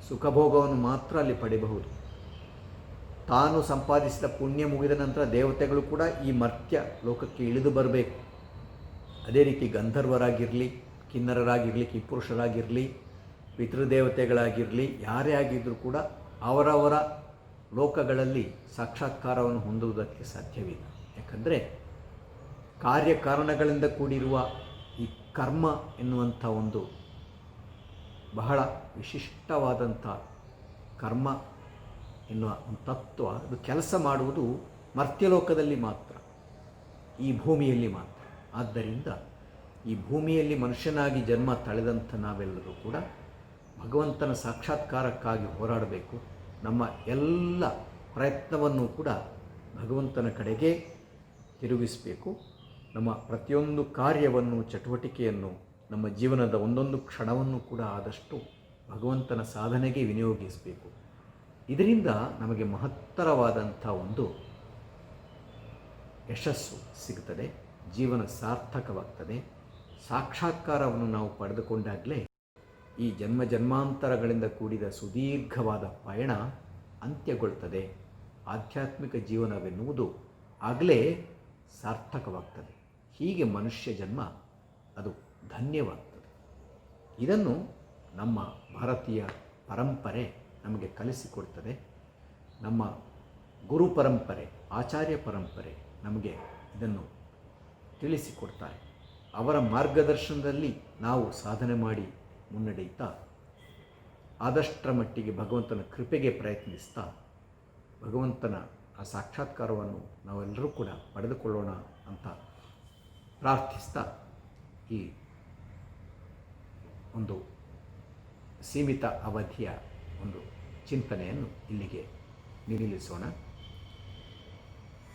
ಸುಖಭೋಗವನ್ನು ಮಾತ್ರ ಅಲ್ಲಿ ಪಡೆಯಬಹುದು. ತಾನು ಸಂಪಾದಿಸಿದ ಪುಣ್ಯ ಮುಗಿದ ನಂತರ ದೇವತೆಗಳು ಕೂಡ ಈ ಮರ್ತ್ಯ ಲೋಕಕ್ಕೆ ಇಳಿದು ಬರಬೇಕು. ಅದೇ ರೀತಿ ಗಂಧರ್ವರಾಗಿರಲಿ, ಕಿನ್ನರರಾಗಿರಲಿ, ಕಿಪುರುಷರಾಗಿರಲಿ, ಪಿತೃದೇವತೆಗಳಾಗಿರಲಿ, ಯಾರೇ ಆಗಿದ್ದರೂ ಕೂಡ ಅವರವರ ಲೋಕಗಳಲ್ಲಿ ಸಾಕ್ಷಾತ್ಕಾರವನ್ನು ಹೊಂದುವುದಕ್ಕೆ ಸಾಧ್ಯವಿಲ್ಲ. ಯಾಕಂದರೆ ಕಾರ್ಯಕಾರಣಗಳಿಂದ ಕೂಡಿರುವ ಈ ಕರ್ಮ ಎನ್ನುವಂಥ ಒಂದು ಬಹಳ ವಿಶಿಷ್ಟವಾದಂಥ ಕರ್ಮ ಎನ್ನುವ ಒಂದು ತತ್ವ, ಅದು ಕೆಲಸ ಮಾಡುವುದು ಮರ್ತ್ಯಲೋಕದಲ್ಲಿ ಮಾತ್ರ, ಈ ಭೂಮಿಯಲ್ಲಿ ಮಾತ್ರ. ಆದ್ದರಿಂದ ಈ ಭೂಮಿಯಲ್ಲಿ ಮನುಷ್ಯನಾಗಿ ಜನ್ಮ ತಳೆದಂಥ ನಾವೆಲ್ಲರೂ ಕೂಡ ಭಗವಂತನ ಸಾಕ್ಷಾತ್ಕಾರಕ್ಕಾಗಿ ಹೋರಾಡಬೇಕು. ನಮ್ಮ ಎಲ್ಲ ಪ್ರಯತ್ನವನ್ನು ಕೂಡ ಭಗವಂತನ ಕಡೆಗೆ ತಿರುಗಿಸಬೇಕು. ನಮ್ಮ ಪ್ರತಿಯೊಂದು ಕಾರ್ಯವನ್ನು, ಚಟುವಟಿಕೆಯನ್ನು, ನಮ್ಮ ಜೀವನದ ಒಂದೊಂದು ಕ್ಷಣವನ್ನು ಕೂಡ ಆದಷ್ಟು ಭಗವಂತನ ಸಾಧನೆಗೆ ವಿನಿಯೋಗಿಸಬೇಕು. ಇದರಿಂದ ನಮಗೆ ಮಹತ್ತರವಾದಂಥ ಒಂದು ಯಶಸ್ಸು ಸಿಗುತ್ತದೆ, ಜೀವನ ಸಾರ್ಥಕವಾಗ್ತದೆ. ಸಾಕ್ಷಾತ್ಕಾರವನ್ನು ನಾವು ಪಡೆದುಕೊಂಡಾಗಲೇ ಈ ಜನ್ಮ ಜನ್ಮಾಂತರಗಳಿಂದ ಕೂಡಿದ ಸುದೀರ್ಘವಾದ ಪಯಣ ಅಂತ್ಯಗೊಳ್ತದೆ. ಆಧ್ಯಾತ್ಮಿಕ ಜೀವನವೆನ್ನುವುದು ಆಗಲೇ ಸಾರ್ಥಕವಾಗ್ತದೆ. ಹೀಗೆ ಮನುಷ್ಯ ಜನ್ಮ ಅದು ಧನ್ಯವಾಗ್ತದೆ. ಇದನ್ನು ನಮ್ಮ ಭಾರತೀಯ ಪರಂಪರೆ ನಮಗೆ ಕಲಿಸಿಕೊಡ್ತದೆ. ನಮ್ಮ ಗುರು ಪರಂಪರೆ, ಆಚಾರ್ಯ ಪರಂಪರೆ ನಮಗೆ ಇದನ್ನು ತಿಳಿಸಿಕೊಡ್ತಾರೆ. ಅವರ ಮಾರ್ಗದರ್ಶನದಲ್ಲಿ ನಾವು ಸಾಧನೆ ಮಾಡಿ ಮುನ್ನಡೆಯುತ್ತಾ ಆದಷ್ಟರ ಮಟ್ಟಿಗೆ ಭಗವಂತನ ಕೃಪೆಗೆ ಪ್ರಯತ್ನಿಸ್ತಾ ಭಗವಂತನ ಆ ಸಾಕ್ಷಾತ್ಕಾರವನ್ನು ನಾವೆಲ್ಲರೂ ಕೂಡ ಪಡೆದುಕೊಳ್ಳೋಣ ಅಂತ ಪ್ರಾರ್ಥಿಸ್ತಾ ಈ ಒಂದು ಸೀಮಿತ ಅವಧಿಯ ಒಂದು ಚಿಂತನೆಯನ್ನು ಇಲ್ಲಿಗೆ ನಿಲ್ಲಿಸೋಣ.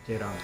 ಜಯರಾಮ್.